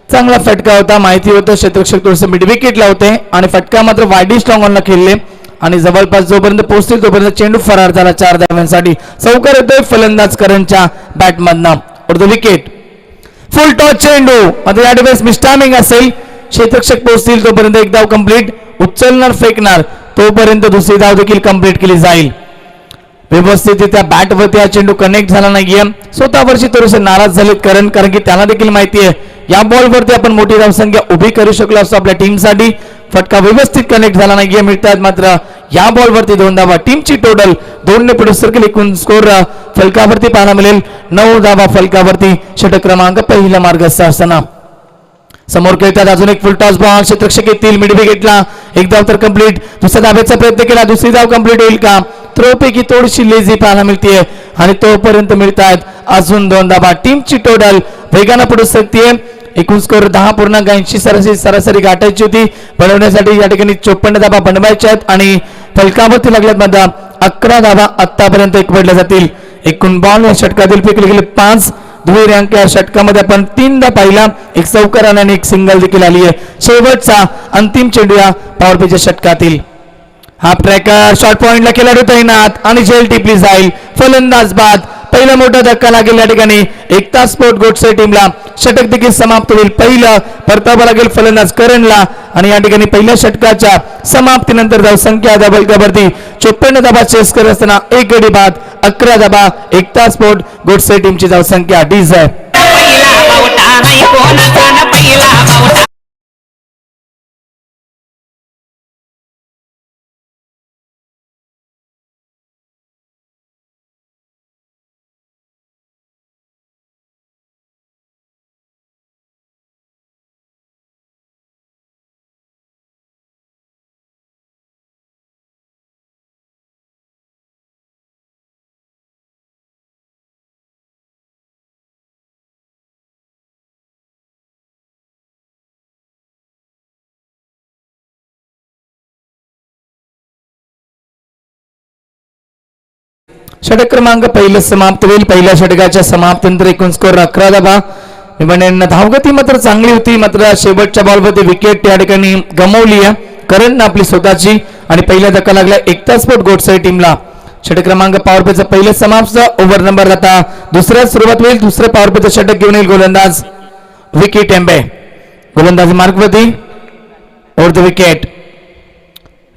चांगला फटका होता. माहिती होतं क्षेत्ररक्षक थोडंसं मिड विकेटला होते आणि फटका मात्र वाईडिश लॉंग ऑनला खेळले आणि जवळपास जोपर्यंत पोहोचतील तोपर्यंत चेंडू फरार झाला. 4 धाव्यांसाठी चौकार येतोय फलंदाज करणच्या बॅटमधनं. Off the wicket full toss चेंडू. आता या डिवेस मिस्टामिंग असेल. क्षेत्ररक्षक पोहोचतील तोपर्यंत एक धाव कंप्लीट. उचलणार फेकणार तोपर्यंत दुसरी धाव देखील कंप्लीट केली जाईल. व्यवस्थित त्या बॅटवरती हा चेंडू कनेक्ट झाला नाहीये. स्वतःवरची थोडेसे नाराज झालेत कारण की त्यांना देखील माहिती आहे या बॉलवरती आपण मोठी धावसंख्या उभी करू शकलो असतो आपल्या टीमसाठी. फटका व्यवस्थित कनेक्ट झाला नाहीये. मिळतात मात्र या बॉलवरती 2 धावा. टीमची टोटल 2 ने पुढे सरकेल. एकूण स्कोर फलकावरती पाहायला मिळेल 9 धावा फलकावरती. षटक क्रमांक पहिला मार्गस्थ असताना समोर खेळतात. अजून एक फुल टॉस बॉल. क्षेत्ररक्षक येतील मिड विकेटला. एक धाव तर कंप्लीट. दुसऱ्या धाब्याचा प्रयत्न केला. दुसरी धाव कंप्लीट होईल का. थ्रोपैकी थोडीशी लेझी पाहायला मिळते आणि तोपर्यंत मिळतात अजून 2 धावा. टीमची टोटल वेगानं पुढे सरकते. एकूण स्कोर 10.80 सरासरी गाठायची होती. बनवण्यासाठी या ठिकाणी 54 धावा बनवायच्या आहेत आणि फलकावरती लागल्यात मात्र 11 धावा आतापर्यंत पडल्या जातील. एकूण बॉल या षटकातील फेकले गेले 5. दुहेरी अंक या षटकामध्ये आपण 3दा पाहिला. एक चौकार आणि एक सिंगल देखील आली आहे. शेवटचा अंतिम चेंडू या पॉवर प्लेच्या षटकातील. हाफ ट्रॅकर शॉर्ट पॉइंटला खेळाडू तैनात आणि झेल टिपली जाईल. फलंदाज बाद. पहिला मोठा धक्का लागेल या ठिकाणी एकता स्पोर्ट गोटसे टीमला. षटक देखील समाप्त होईल. पहिलं परतावा लागेल फलंदाज करणला आणि या ठिकाणी पहिल्या षटकाच्या समाप्तीनंतर धावसंख्या धावफलकावरती 54 धाबा चेस करत असताना 1 गडी बाद. 11 धाबा एकता स्पोर्ट गोटसे टीमची धावसंख्या डीज आहे. षटक क्रमांक पहिलं समाप्त होईल. पहिल्या षटकाच्या समाप्तीनंतर एकूण स्कोर 11 धाबा. धावगती मात्र चांगली होती. मात्र शेवटच्या बॉलवरती विकेट या ठिकाणी गमावली आहे करणनं आपली स्वतःची आणि पहिला धक्का लागला एकता स्पोर्ट गोटसे टीमला. षटक क्रमांक पॉवर प्लेचं पहिलं समाप्त. ओव्हर नंबर आता दुसऱ्या सुरुवात होईल. दुसरे पॉवर प्लेचं षटक घेऊन येईल गोलंदाज विकेट एम्बे. गोलंदाज मार्गवरती. Over the wicket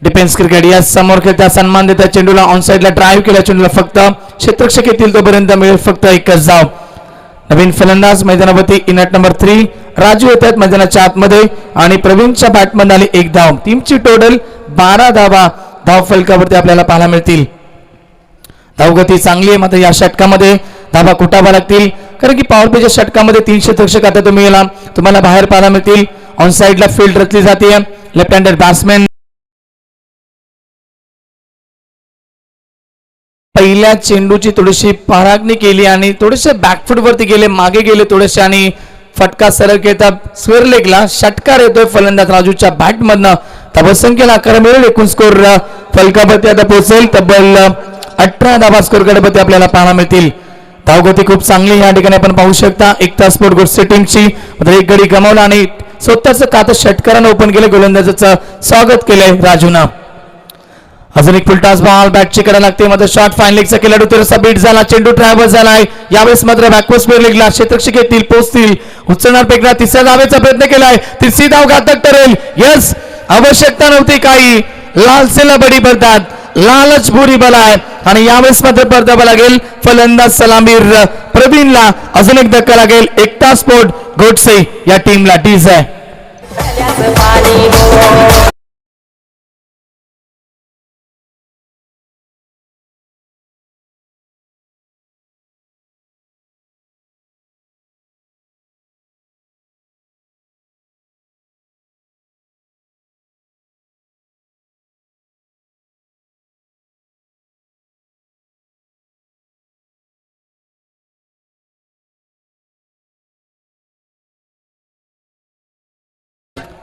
defence cricket या समोर खेळता. सन्मान देतात चेंडूला. ऑन साइडला ड्राईव्ह केला चेंडूला. फक्त क्षेत्ररक्षक येतील तोपर्यंत मिळेल फक्त एकच धाव. नवीन फलंदाज मैदानावरती इनट नंबर 3 राजू येतात मैदानाच्या आतमध्ये आणि प्रवीणच्या बॅटमध्ये आली 1 धाव. टीमची टोटल 12 धावा धाव फलकावरती आपल्याला पाहायला मिळतील. धावगती चांगली आहे. मात्र या षटकामध्ये धावा कुटावा लागतील कारण की पॉवर प्लेच्या षटकामध्ये 3 क्षेत्ररक्षक आता तुम्हाला बाहेर पाहायला मिळतील. ऑन साइडला फील्ड रचली जाते. लेफ्ट हँडेड बॅट्समॅन पहिल्या चेंडूची थोडीशी परागणी केली आणि थोडेसे बॅकफूट वरती गेले, मागे गेले थोडेसे आणि फटका सरळ खेळतात स्क्वेअर लेगला षटकार येतोय फलंदाज राजूच्या बॅटमधनं धावसंख्येला आकार मिळेल एकूण स्कोर फलकावरती आता पोहोचेल तब्बल 18 धावा स्कोर गडपती आपल्याला पाहायला मिळतील. धावगती खूप चांगली या ठिकाणी आपण पाहू शकता. एकता स्पोर्ट गोडसे टीमची मात्र एक गडी गमावला आणि स्वतःच खातं षटकारानं ओपन केलं. गोलंदाजाचं स्वागत केलंय राजूनं. अजून एक फुलटॉस बॉल बॅटची कडा लागते मात्र शॉट फाईन लेगचा खेळाडू थोडासा बीट झाला चेंडू ट्रॅव्हल झालाय यावेळेस मात्र बॅकवर्ड स्क्वेअर लेगला क्षेत्ररक्षक येतील पोहोचतील उचलणार पेकणार तिसऱ्या धावेचा प्रयत्न केलाय तिसरी धाव घातक ठरेल. यस आवश्यकता नव्हती काही लालसेला बडी भरतात लालच बुरी बलाय आणि यावेळेस मात्र परतावा लागेल फलंदाज सलामीर प्रवीणला. अजून एक धक्का लागेल एकता स्पोर्ट गोडसे या टीमला डीज आहे.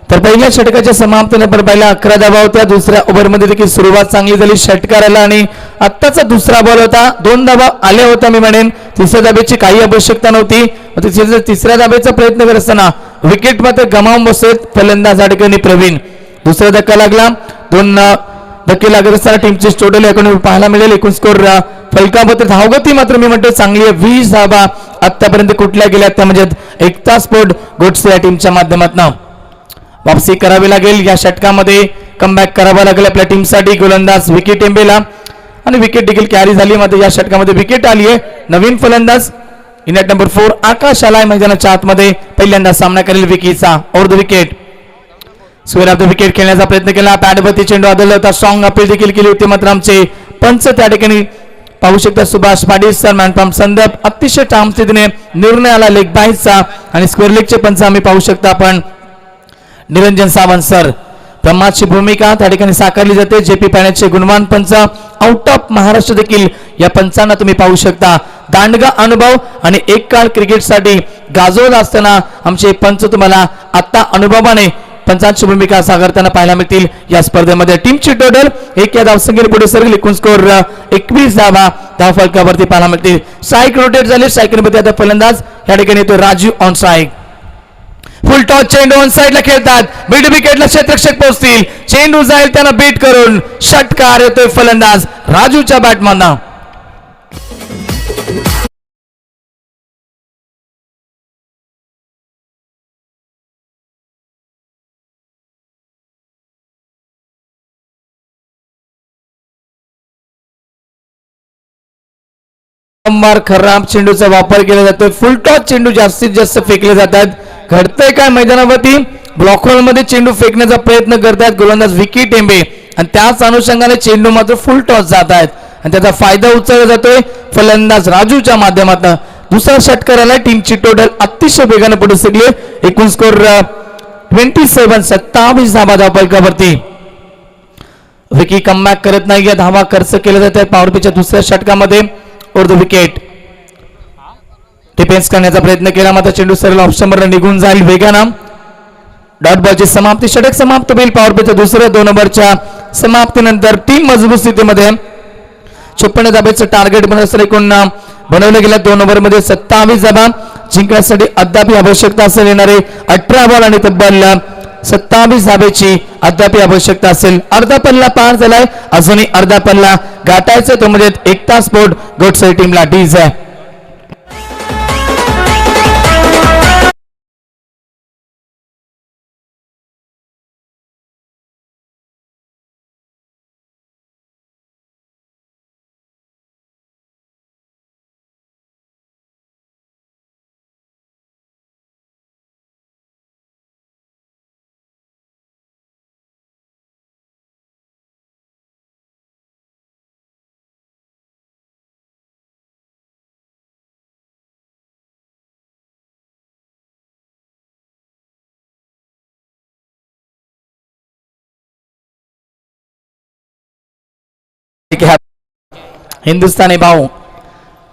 तर पहिल्या षटकाच्या समाप्तीनंतर पहिल्या 11 धावा होत्या. दुसऱ्या ओव्हरमध्ये देखील सुरुवात चांगली झाली षटकाराला आणि आत्ताचा दुसरा बॉल होता 2 धावा आल्या होत्या मी म्हणेन. तिसऱ्या धाब्याची काही आवश्यकता नव्हती. तिसऱ्या धाब्याचा प्रयत्न करत असताना विकेट मात्र गमावून बसत फलंदाज या ठिकाणी प्रवीण. दुसरा धक्का लागला 2 धक्के लागत असताना टीमची टोटल एकूण पाहायला मिळेल. एकूण स्कोर फलकाबद्दल धावगती मात्र मी म्हणतो चांगली आहे. 20 धावा आतापर्यंत कुठल्या गेल्या त्या म्हणजे एकता स्पोर्ट गोडसे या टीमच्या माध्यमातून वापसी करावी लागेल. या षटकामध्ये कमबॅक करावा लागेल आपल्या टीमसाठी. गोलंदाज विकेट टेंबेला आणि विकेट देखील कॅरी झाली मात्र या षटकामध्ये विकेट आली आहे. नवीन फलंदाज इनिंग नंबर 4 आकाश आलाय मैदानाच्या आतमध्ये पहिल्यांदा सामना करेल विकीचा over the wicket. Square off the wicket खेळण्याचा प्रयत्न केला पॅडवरती चेंडू आदळला होता स्ट्रॉंग अपील देखील केली होती मात्र आमचे पंच त्या ठिकाणी पाहू शकता सुभाष पाटील सर मॅनफ्रॉम संदर्भ अतिशय ठाम स्थितीने निर्णय आला लेग बाईसचा आणि स्क्वेअर लेगचे पंच आम्ही पाहू शकता आपण निरंजन सावंत सर. ब्रह्माची भूमिका त्या ठिकाणी साकारली जाते. जेपी पॅनेटचे गुणवान पंच आउट ऑफ महाराष्ट्र देखील या पंचांना तुम्ही पाहू शकता. दांडगा अनुभव आणि एक काळ क्रिकेटसाठी गाजवला असताना आमचे पंच तुम्हाला आता अनुभवाने पंचांची भूमिका साकारताना पाहायला मिळतील या स्पर्धेमध्ये. टीमची टोटल 1 या धावसंख्येने पुढे सरकली. एकूण स्कोर 21 धावा धावफलकावरती पाहायला मिळतील. स्ट्राईक रोटेट झाले स्ट्राईकमध्ये आता फलंदाज या ठिकाणी येतो Raju on strike. Full toss चेंडू ऑन साइडला खेळतात मिड विकेटला क्षेत्ररक्षक पोहोचतील चेंडू जाईल त्यांना बीट करून षटकार येतोय फलंदाज राजूच्या बॅटमधनं. खराब चेंडूचा वापर केला जातोय. फुल टॉस चेंडू जास्तीत जास्त फेकले जातात. घडतंय काय मैदानावरती ब्लॉक होल मध्ये चेंडू फेकण्याचा प्रयत्न करतात गोलंदाज विकी टेंबे आणि त्याच अनुषंगाने चेंडू मात्र फुल टॉस जात आहेत आणि त्याचा फायदा उचलला जातोय फलंदाज राजूच्या माध्यमातून. दुसरा षटकार आलाय. टीमची टोटल अतिशय वेगाने पुढे सरकली. एकूण स्कोर 27 धावा धावफलकावरती. विकी कमबॅक करत नाही. या धावा खर्च केल्या जातात पॉवर प्लेच्या दुसऱ्या षटकामध्ये ओव्हर द विकेट. डिफेन्स करण्याचा प्रयत्न केला मात्र चेंडू सरळ ऑप्शनवर निघून जाईल वेगानं. डॉट बॉलची समाप्ती षटक समाप्त होईल. पॉवर प्लेच्या दुसऱ्या 2 ओव्हरच्या समाप्तीनंतर टीम मजबूत स्थितीमध्ये 56 धाब्याचं टार्गेट बनवण्यासाठी एकूण बनवलं गेलं. 2 ओव्हरमध्ये 27 धाबा जिंकण्यासाठी अद्याप आवश्यकता असेल. येणारे 18 बॉल आणि तब्बल 27 धाब्याची अद्याप आवश्यकता असेल. अर्धा पल्ला पार झालाय अजूनही अर्धा पल्ला गाठायचा तो म्हणजे एकता स्पोर्ट गोडसे टीमला डीज आहे. हिंदुस्तानी भाऊ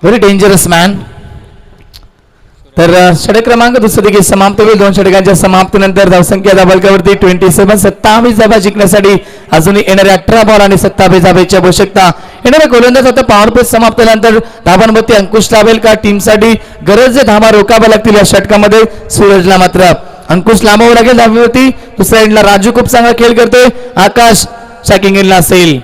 व्हेरी डेंजरस मॅन. तर षटक क्रमांक दुसरा देखील समाप्त होईल. 2 षटकांच्या समाप्तीनंतर धावसंख्या धाबालकावरती 27 धाबा जिंकण्यासाठी अजून येणाऱ्या 18 बॉल आणि 27 धाब्याची आवश्यकता. येणाऱ्या गोलंदाज आता पॉवर प्ले समाप्त झाल्यानंतर धाबांवरती अंकुश लावेल का टीमसाठी गरज धाबा रोखाव्या लागतील या षटकामध्ये. सूरजला मात्र अंकुश लांबावं लागेल धाब्यावरती. दुसऱ्या एंडला राजू खूप चांगला खेळ करतोय. आकाश शॅकिंग एंडला असेल.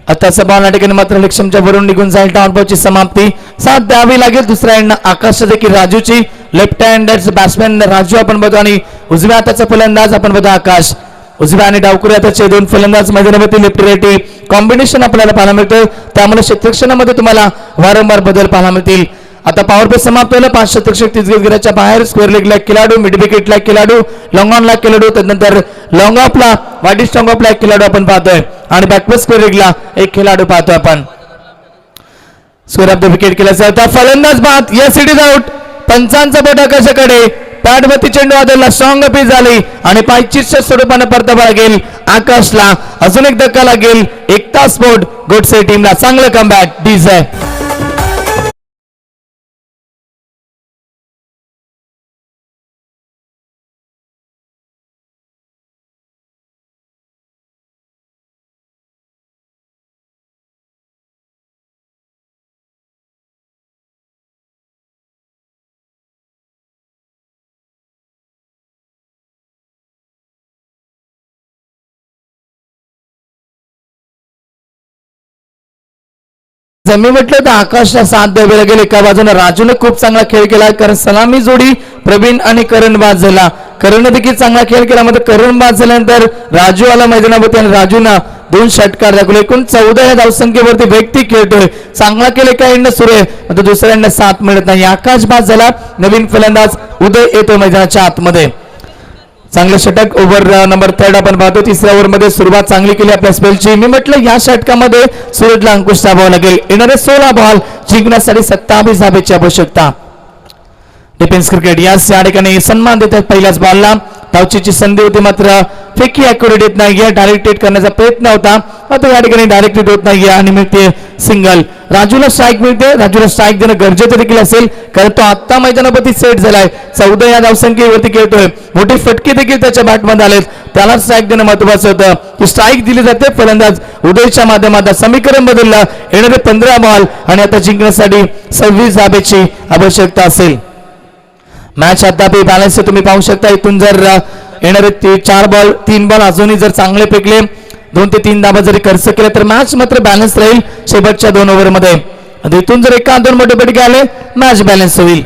आताचा बॉल या ठिकाणी मात्र लक्ष्मच्या वरून निघून जाईल. टॉनबॉलची समाप्ती साथ द्यावी लागेल. दुसऱ्या एंडला आकाश देखील राजूची लेफ्ट हँडर बॅट्समॅन राजू आपण बघतो आणि उजव्या हाताचा फलंदाज आपण बघतो आकाश. उजव्या आणि डावकुऱ्या हाताचे 2 फलंदाज मैदानामध्ये लेफ्ट राईट कॉम्बिनेशन आपल्याला पाहायला मिळतं. त्यामुळे क्षेत्ररक्षणामध्ये तुम्हाला वारंवार बदल पाहायला मिळतील. आता पॉवर प्ले समाप्त झाला. 5 शतक 30 गजच्या बाहेर स्क्वेअर लेगला खेळाडू, मिड विकेटला खेळाडू, लॉंग ऑनला खेळाडू, त्यानंतर लॉंग ऑफला वाईड स्ट्रॉंग ऑफला एक खेळाडू आपण पाहतोय आणि बॅकवर्ड स्क्वेअर लेगला एक खेळाडू पाहतोय आपण. स्क्वेअर ऑफ द विकेट केला जातो. फलंदाज बाद. Yes it is out. पंचांचा बोट आकाशाकडे. पॅडवरती चेंडू आदरला स्ट्रॉंग अपील झाली आणि पायचीच्या स्वरूपाने परतावा लागेल आकाशला. अजून एक धक्का लागेल. 1 तास बोट गोडसे टीमला. चांगलं कमबॅक डीजे. जमी म्हटलं तर आकाशला साथ द्यावी लागेल. एका बाजूने राजूने खूप चांगला खेळ केला कारण सलामी जोडी प्रवीण आणि करण बाद झाला. करण देखील चांगला खेळ केला. मध्ये करण बाद झाल्यानंतर राजू आला मैदानामध्ये आणि राजूना 2 षटकार दाखवले. एकूण 14 या धावसंख्येवरती व्यक्ती खेळतोय. चांगला केलं. एका एंड सुरू आहे मात्र दुसऱ्या एंड साथ मिळत नाही. आकाश बाद झाला. नवीन फलंदाज उदय येतो मैदानाच्या आतमध्ये. चांगलं षटक ओव्हर नंबर 3 आपण पाहतो. 3ऱ्या ओव्हरमध्ये सुरुवात चांगली केली आपल्या स्पेलची. मी म्हटलं या षटकामध्ये सूरजला अंकुश दाबावा लागेल. येणारे 16 बॉल जिंकण्यासाठी 27 धाब्याची आवश्यकता. डिफेन्स क्रिकेट या ठिकाणी सन्मान देतात. पहिल्याच बॉलला धावचीची संधी होती मात्र फेकी अॅक्युरेट येत नाहीये. डायरेक्ट हिट करण्याचा प्रयत्न होता मात्र या ठिकाणी डायरेक्ट हिट होत नाहीये आणि मिळते सिंगल. राजूला स्ट्राईक मिळते. राजूला स्ट्राईक देणं गरजेचं देखील असेल कारण तो आत्ता मैदानावरती सेट झालाय. 14 या धावसंख्येवरती खेळतोय. मोठी फटके देखील त्याच्या बॅटमध्ये आलेत. त्याला स्ट्राईक देणं महत्वाचं होतं. ती स्ट्राईक दिली जाते. फलंदाज उदयच्या माध्यमातून समीकरण बदललं. येणारे 15 बॉल आणि आता जिंकण्यासाठी 26 धाब्याची आवश्यकता असेल. मॅच अद्याप बॅलन्स तुम्ही पाहू शकता. इथून जर येणारे 4 बॉल 3 बॉल अजूनही जर चांगले फेकले 2 ते 3 धाबा जरी खर्च केले तर मॅच मात्र बॅलन्स राहील शेवटच्या 2 ओव्हरमध्ये. इथून जर 1-2 मोठे फटके आले मॅच बॅलन्स होईल.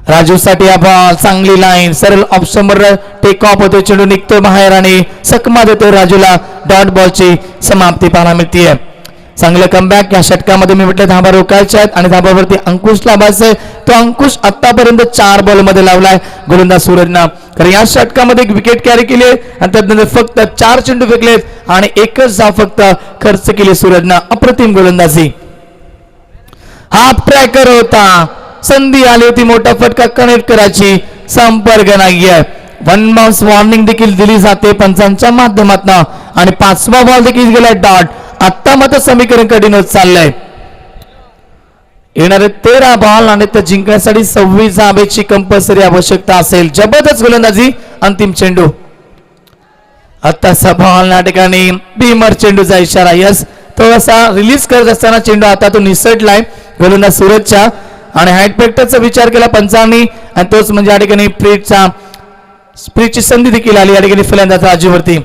राजूसाठी हा बॉल चांगली लाईन सरळ ऑप्शनवर टेक ऑफ होतो. चेंडू निघतो बाहेर आणि चकमा देतो राजूला. डॉट बॉलची समाप्ती पाहायला मिळते. चांगलं कमबॅक या षटकामध्ये. मी म्हटलं धाबा रोखायच्या आहेत आणि धाबावरती अंकुश लाभायचा आहे. तो अंकुश आतापर्यंत 4 बॉल मध्ये लावलाय गोलंदाज सूरजना. कारण या षटकामध्ये एक विकेट कॅरी केली आणि त्यानंतर फक्त 4 चेंडू फेकलेत आणि 1च धाव फक्त खर्च केली सूरजना. अप्रतिम गोलंदाजी. हाफ ट्रॅकर होता. संधी आली होती मोठा फटका कनेक्ट करायची. संपर्क नाहीये. 1 बाउन्स वॉर्निंग देखील दिली जाते पंचांच्या माध्यमातून आणि 5वा बॉल देखील गेलाय डॉट. आता मात्र समीकरण कठीण होत चाललंय. येणारे 13 बॉल आणि ते जिंकण्यासाठी 26 धाब्याची कंपल्सरी आवश्यकता असेल. जबरदस्त गोलंदाजी. अंतिम चेंडू. आताचा बॉल या ठिकाणी बीमर चेंडूचा इशारा. यस थोडासा रिलीज करत असताना चेंडू आता तो निसटलाय गोलंदाज सूरजच्या आणि हाईट फॅक्टरचा विचार केला पंचांनी आणि तोच म्हणजे या ठिकाणी स्प्रिटची संधी देखील आली या ठिकाणी फलंदाज राजूवरती.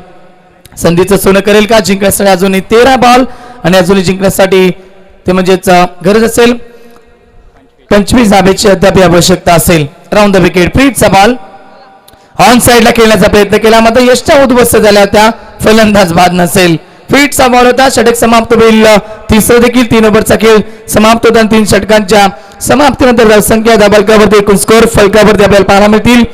संधीचं सोनं करेल का जिंकण्यासाठी. अजूनही 13 बॉल आणि अजूनही जिंकण्यासाठी ते म्हणजेच गरज असेल 25 धाब्याची अद्याप आवश्यकता असेल. Round the wicket. फ्रीटचा बॉल ऑन साइडला खेळण्याचा प्रयत्न केला मात्र यष्टा उद्ध्वस्त झाल्या होत्या. फलंदाज बाद नसेल. फ्रीटचा बॉल होता. षटक समाप्त होईल. 3रं देखील 3 ओव्हरचा खेळ समाप्त होता. 3 षटकांच्या समाप्तीनंतर धावसंख्या धाबालकावरती एकूण स्कोअर फलकावरती आपल्याला पाहायला मिळतील.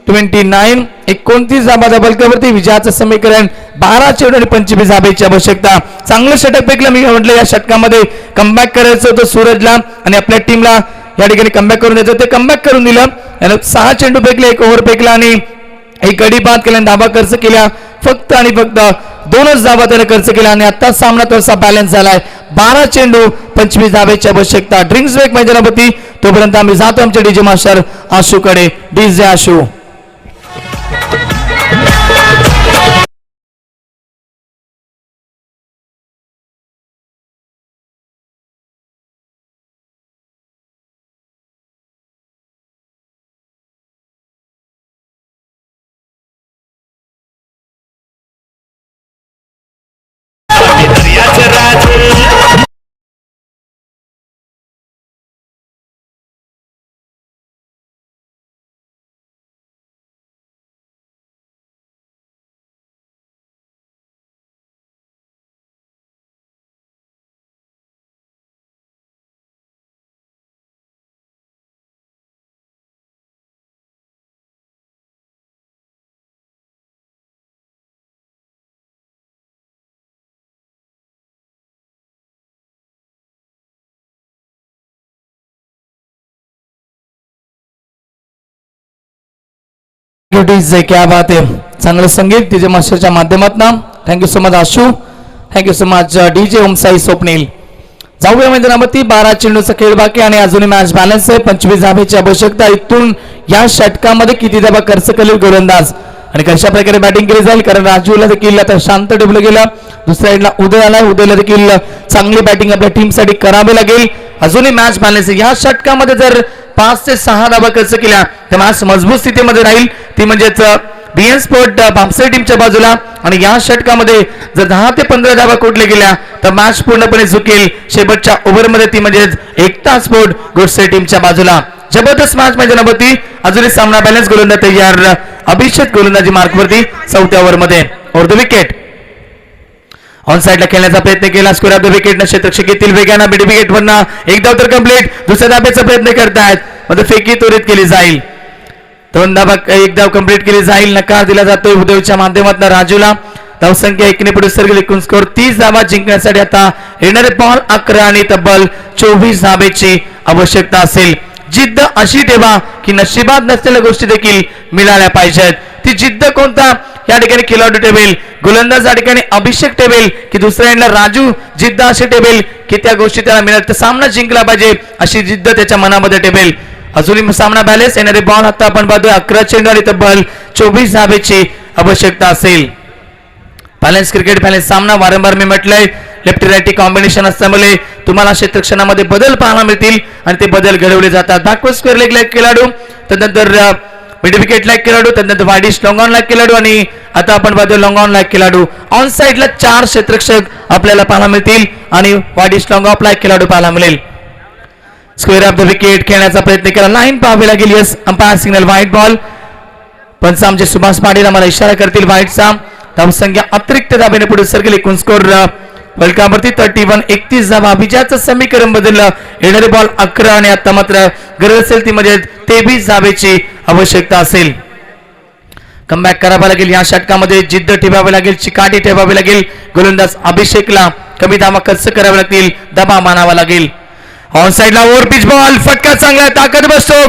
29 धाबा धाबालकावरती. विजयाचं समीकरण 12 चेंडू आणि 25 धाब्याची आवश्यकता. चांगलं षटक फेकलं. मी म्हटलं या षटकामध्ये कमबॅक करायचं होतं सूरजला आणि आपल्या टीमला या ठिकाणी कमबॅक करून द्यायचं. ते कमबॅक करून दिलं. 6 चेंडू फेकले. 1 ओव्हर फेकला आणि एक गडी बाद केला. धाबा खर्च केल्या फक्त आणि फक्त 2च धाबा त्याने खर्च केला आणि आता सामना थोडासा बॅलन्स झालाय. 12 चेंडू 25 धाब्याची आवश्यकता. ड्रिंक्स ब्रेक मैदानावरती तोपर्यंत आम्ही जातो आमच्या डीजे मास्टर आशूकडे. डीजे आशू. क्या बात आहे. चांगलं संगीत डीजे मास्टरच्या माध्यमातून. Thank you so much Ashu. Thank you so much DJ Om Sai Swapnil. जाऊया मैदानावरती. 12 चेंडूचा खेळ बाकी आणि अजूनही मॅच बॅलन्स आहे. 25 धाब्याची आवश्यकता. इथून या षटकामध्ये किती धाबा खर्च करेल गोलंदाज आणि कशा प्रकारे बॅटिंग केली जाईल, कारण राजूला देखील आता शांत ठेवलं गेलं. दुसऱ्या साईडला उदय आलाय. उदयला देखील चांगली बॅटिंग आपल्या टीमसाठी करावी लागेल. अजूनही मॅच बॅलन्स आहे. या षटकामध्ये जर 5 ते 6 धाबा खर्च केल्या तर मॅच मजबूत स्थितीमध्ये राहील. ती म्हणजेच बीएन स्पोर्ट भामसर टीमच्या बाजूला. आणि या षटकामध्ये जर 10 ते 15 धाबा कोटल्या गेल्या तर मॅच पूर्णपणे झुकेल शेवटच्या ओव्हरमध्ये. ती म्हणजेच एकता स्पोर्ट गोडसे टीमच्या बाजूला. जबरदस्त मॅच मैदानावरती. अजूनही सामना बॅलन्स गोलंदाज तयार. अभिषेक गोलंदाजी मार्कवरती 4थ्या ओव्हरमध्ये. और द विकेट ऑन साइडला खेळण्याचा प्रयत्न केला. स्कोर ऑफ द विकेट क्षेत्रक्षकेतील वेगानं मिड विकेट वरनं एक धाव तर कंप्लीट. दुसऱ्या धाब्याचा प्रयत्न करतायत. मध्ये फेकी त्वरित केली जाईल. 2 धाबा एक धाव कंप्लीट केली जाईल. नकार दिला जातोय उदयच्या माध्यमातून राजूला. धावसंख्या 1 ने पुढे सरकली. एकूण स्कोर 30 धाबा जिंकण्यासाठी आता येणारे बॉल 11 आणि तब्बल 24 धाब्याची आवश्यकता असेल. जिद्द अशी ठेवा की नशिबात नसलेल्या गोष्टी देखील मिळाल्या पाहिजेत. ती जिद्द कोणता या ठिकाणी खेळाडू ठेवेल, गोलंदाज या ठिकाणी अभिषेक ठेवेल की दुसऱ्या एंडला राजू जिद्द अशी ठेवेल की त्या गोष्टी त्याला मिळत तर सामना जिंकला पाहिजे अशी जिद्द त्याच्या मनामध्ये ठेवेल. अजूनही सामना बॅलन्स. येणारे बॉल आता आपण पाहतोय 11 चेंडू आणि तब्बल 24 धाब्याची आवश्यकता असेल. बॅलन्स क्रिकेट बॅलन्स सामना. वारंवार मी म्हटलंय लेफ्टी राईटी कॉम्बिनेशन असल्यामुळे तुम्हाला क्षेत्रक्षणामध्ये बदल पाहायला मिळतील आणि ते बदल घडवले जातात. बॅकवर्ड स्क्वेअर लेग लाईक खेळाडू, त्यानंतर मिड विकेट लाईक खेळाडू, त्यानंतर वाईडिश लॉंग ऑन लाईक खेळाडू आणि आता आपण पाहतोय लॉंग ऑन लाईक खेळाडू. ऑन साइडला 4 क्षेत्ररक्षक आपल्याला पाहायला मिळतील आणि वाईडिश लॉंग ऑफ लाईक खेळाडू पाहायला मिळेल. स्क्वेअर ऑफ द विकेट खेळण्याचा प्रयत्न केला. लाईन पाहावी लागेल. Yes, umpire signal white ball. पंच आमचे सुभाष पाटील आम्हाला इशारा करतील व्हाईटचा. धावसंख्या अतिरिक्त धाब्याने पुढे सरकेल. एकूण स्कोर फलकावरती 31. 31 धाबा. अभिजातचं समीकरण बदललं. येणारे बॉल 11 आणि आता मात्र गरज असेल ती म्हणजे 23 धाब्याची आवश्यकता असेल. कमबॅक करावा लागेल. या षटकामध्ये जिद्द ठेवावी लागेल, चिकाटी ठेवावी लागेल. गोलंदाज अभिषेकला कमी धावा खर्च करावे लागतील, दबाव मानावा लागेल. ऑन साइडला ओव्हर पिच बॉल. फटका चांगला, ताकद बसतो.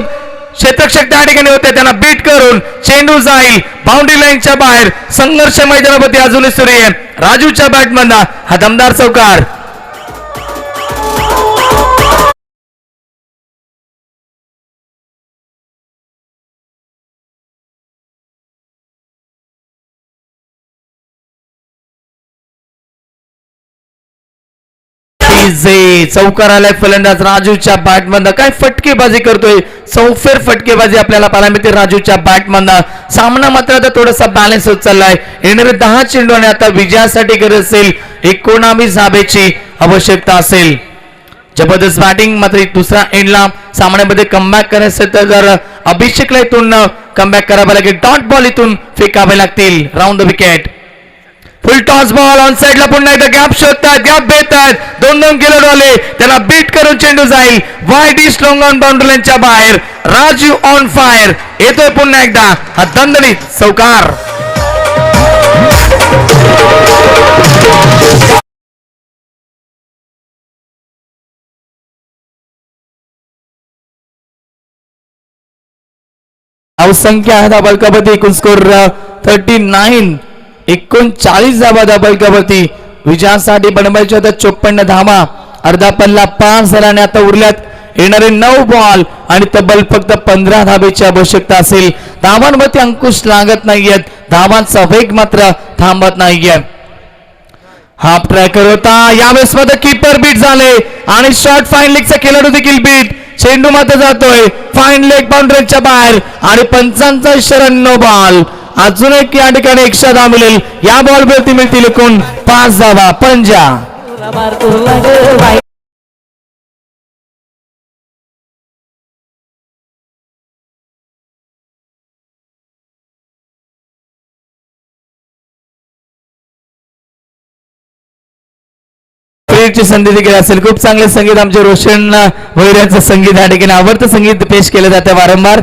क्षेत्ररक्षक त्या ठिकाणी होते, त्यांना बीट करून चेंडू जाईल बाउंड्री लाईनच्या बाहेर. संघर्ष मैदानामध्ये अजूनही सुरू आहे. राजूच्या बॅटमधला हा दमदार चौकार. चौकार आलाय फलंदाज राजूच्या बॅटमधनं. काय फटकेबाजी करतोय, चौफेर फटकेबाजी आपल्याला पाहायला मिळते राजूच्या बॅटमधनं. सामना मात्र आता थोडासा बॅलन्स होत चाललाय. येणारे 10 चेंडू आणि आता विजयासाठी गरज असेल 19 धाब्याची आवश्यकता असेल. जबरदस्त बॅटिंग. मात्र दुसऱ्या एंडला सामन्यामध्ये कमबॅक करायचं तर जर अभिषेकला इथून कमबॅक करावं लागेल. डॉट बॉल इथून फेकावे लागतील. Round the wicket. Full toss ball. On साइडला पुन्हा एकदा गॅप शोधतात, गॅप देतात. 2 खेळाडू आले, त्याला बीट करून चेंडू जाईल wide east long on boundary लाईनच्या बाहेर. राजू ऑन फायर येतोय पुन्हा एकदा हा दणदणीत चौकार. धावसंख्या आहे धाबलकावरती. एकूण स्कोर 39. 39 धाबा धाबलकावरती. विजयासाठी बनवायच्या होत्या 54 धावा. अर्धा पल्ला 5 झाला आणि आता उरल्यात येणारे 9 बॉल आणि तब्बल फक्त 15 धाबेची आवश्यकता असेल. धावांवरती अंकुश लागत नाहीयेत, धावांचा वेग मात्र थांबत नाहीये. हाफ ट्रॅकर होता, यावेळेस मध्ये कीपर बीट झाले आणि शॉर्ट फाईन लेगचा खेळाडू देखील बीट. चेंडू मात्र जातोय फाईन लेग बाउंड्रीच्या बाहेर आणि पंचांचा इशारा नो बॉल. अजून एक या ठिकाणी एक्स्ट्रा धाव मिळेल. या बॉल वरती मिळतील एकूण 5 धावा. पंजा बारकू लाग बाई ची संधी देखील असेल. खूप चांगले संगीत आमचे रोशन भैऱ्यांचं संगीत या ठिकाणी आवडतं संगीत पेश केलं जातं वारंवार.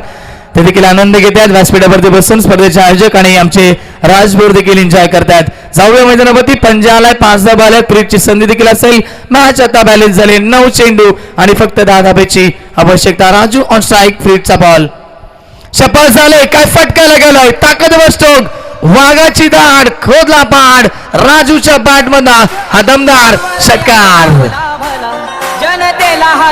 ते देखील आनंद घेतात व्यासपीठावरती बसून. स्पर्धेचे आयोजक आणि आमचे राजभोर देखील एन्जॉय करतात. जाऊया मैदानावरती. पंजा आलाय, 5 धावा आल्या. फ्रीजची संधी देखील असेल. मॅच आता बॅलन्स झाले. 9 चेंडू आणि फक्त 10 धाब्याची आवश्यकता. Raju on strike. फ्रीजचा बॉल सफल झाले. काय फटकायला गेलाय, ताकदवर स्ट्रोक, वाघाची दाढ, खोदला पाड. राजूच्या बॅट मधला हा दमदार षटकार. जनतेला हा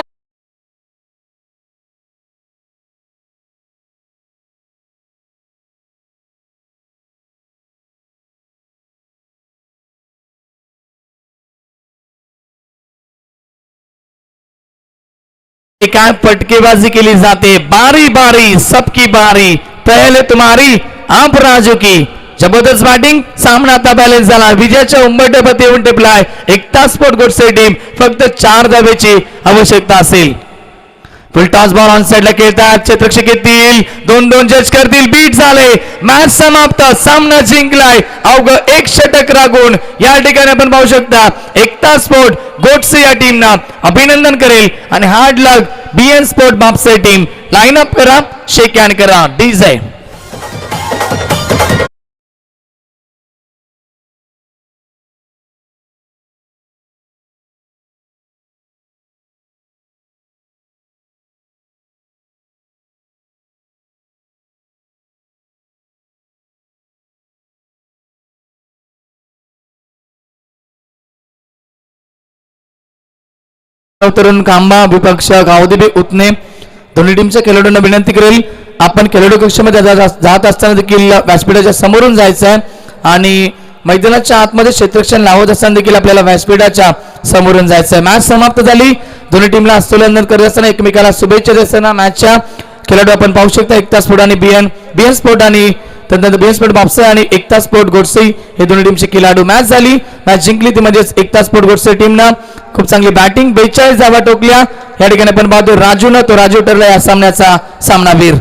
काय फटकेबाजी केली जाते. बारी बारी सबकी बारी, पहले तुम्हारी अब राजू की. जबरदस्त बॅटिंग. सामना आता बॅलन्स झाला. विजयाच्या उंबरठ्यावरती येऊन टिपलाय एकता स्पोर्ट गोडसे टीम. फक्त 4 धावेची आवश्यकता असेल. फुल टॉस बॉल ऑन साइडला खेळतात. क्षेत्ररक्षक येतील, 2-2 जज करतील. बीट झाले. मॅच समाप्त. सामना जिंकलाय अवघ 1 षटक राखून. या ठिकाणी आपण पाहू शकता एकता स्पोर्ट गोडसे या टीमना अभिनंदन करेल आणि हार्ड लक बीएन स्पोर्ट बापसे टीम. लाईन अप करा, शेक हँड करा. डीजे तरुण कांबा विपक्ष गावदेवी उतने दोन्ही टीमच्या खेळाडूंना विनंती करेल आपण खेळाडू कक्षामध्ये जात असताना देखील व्यासपीठाच्या समोरून जायचं आहे आणि मैदानाच्या आतमध्ये क्षेत्ररक्षण लावत असताना देखील आपल्याला व्यासपीठाच्या समोरून जायचं आहे. मॅच समाप्त झाली. दोन्ही टीमला हस्तोलंदन करत असताना एकमेकाला शुभेच्छा देत असताना मॅचच्या खेळाडू आपण पाहू शकता एकता स्पोर्ट आणि बीएन स्पोर्ट आणि त्यानंतर बीएन स्पोर्ट बापसे आणि एकता स्पोर्ट गोडसे हे दोन्ही टीमचे खेळाडू. मॅच झाली, मॅच जिंकली ती म्हणजेच एकता स्पोर्ट गोडसे टीमनं. खूप चांगली बॅटिंग, 42 धावा टोकल्या. या ठिकाणी आपण पाहतो राजूनं, तो राजू ठरला या सामन्याचा सामनावीर.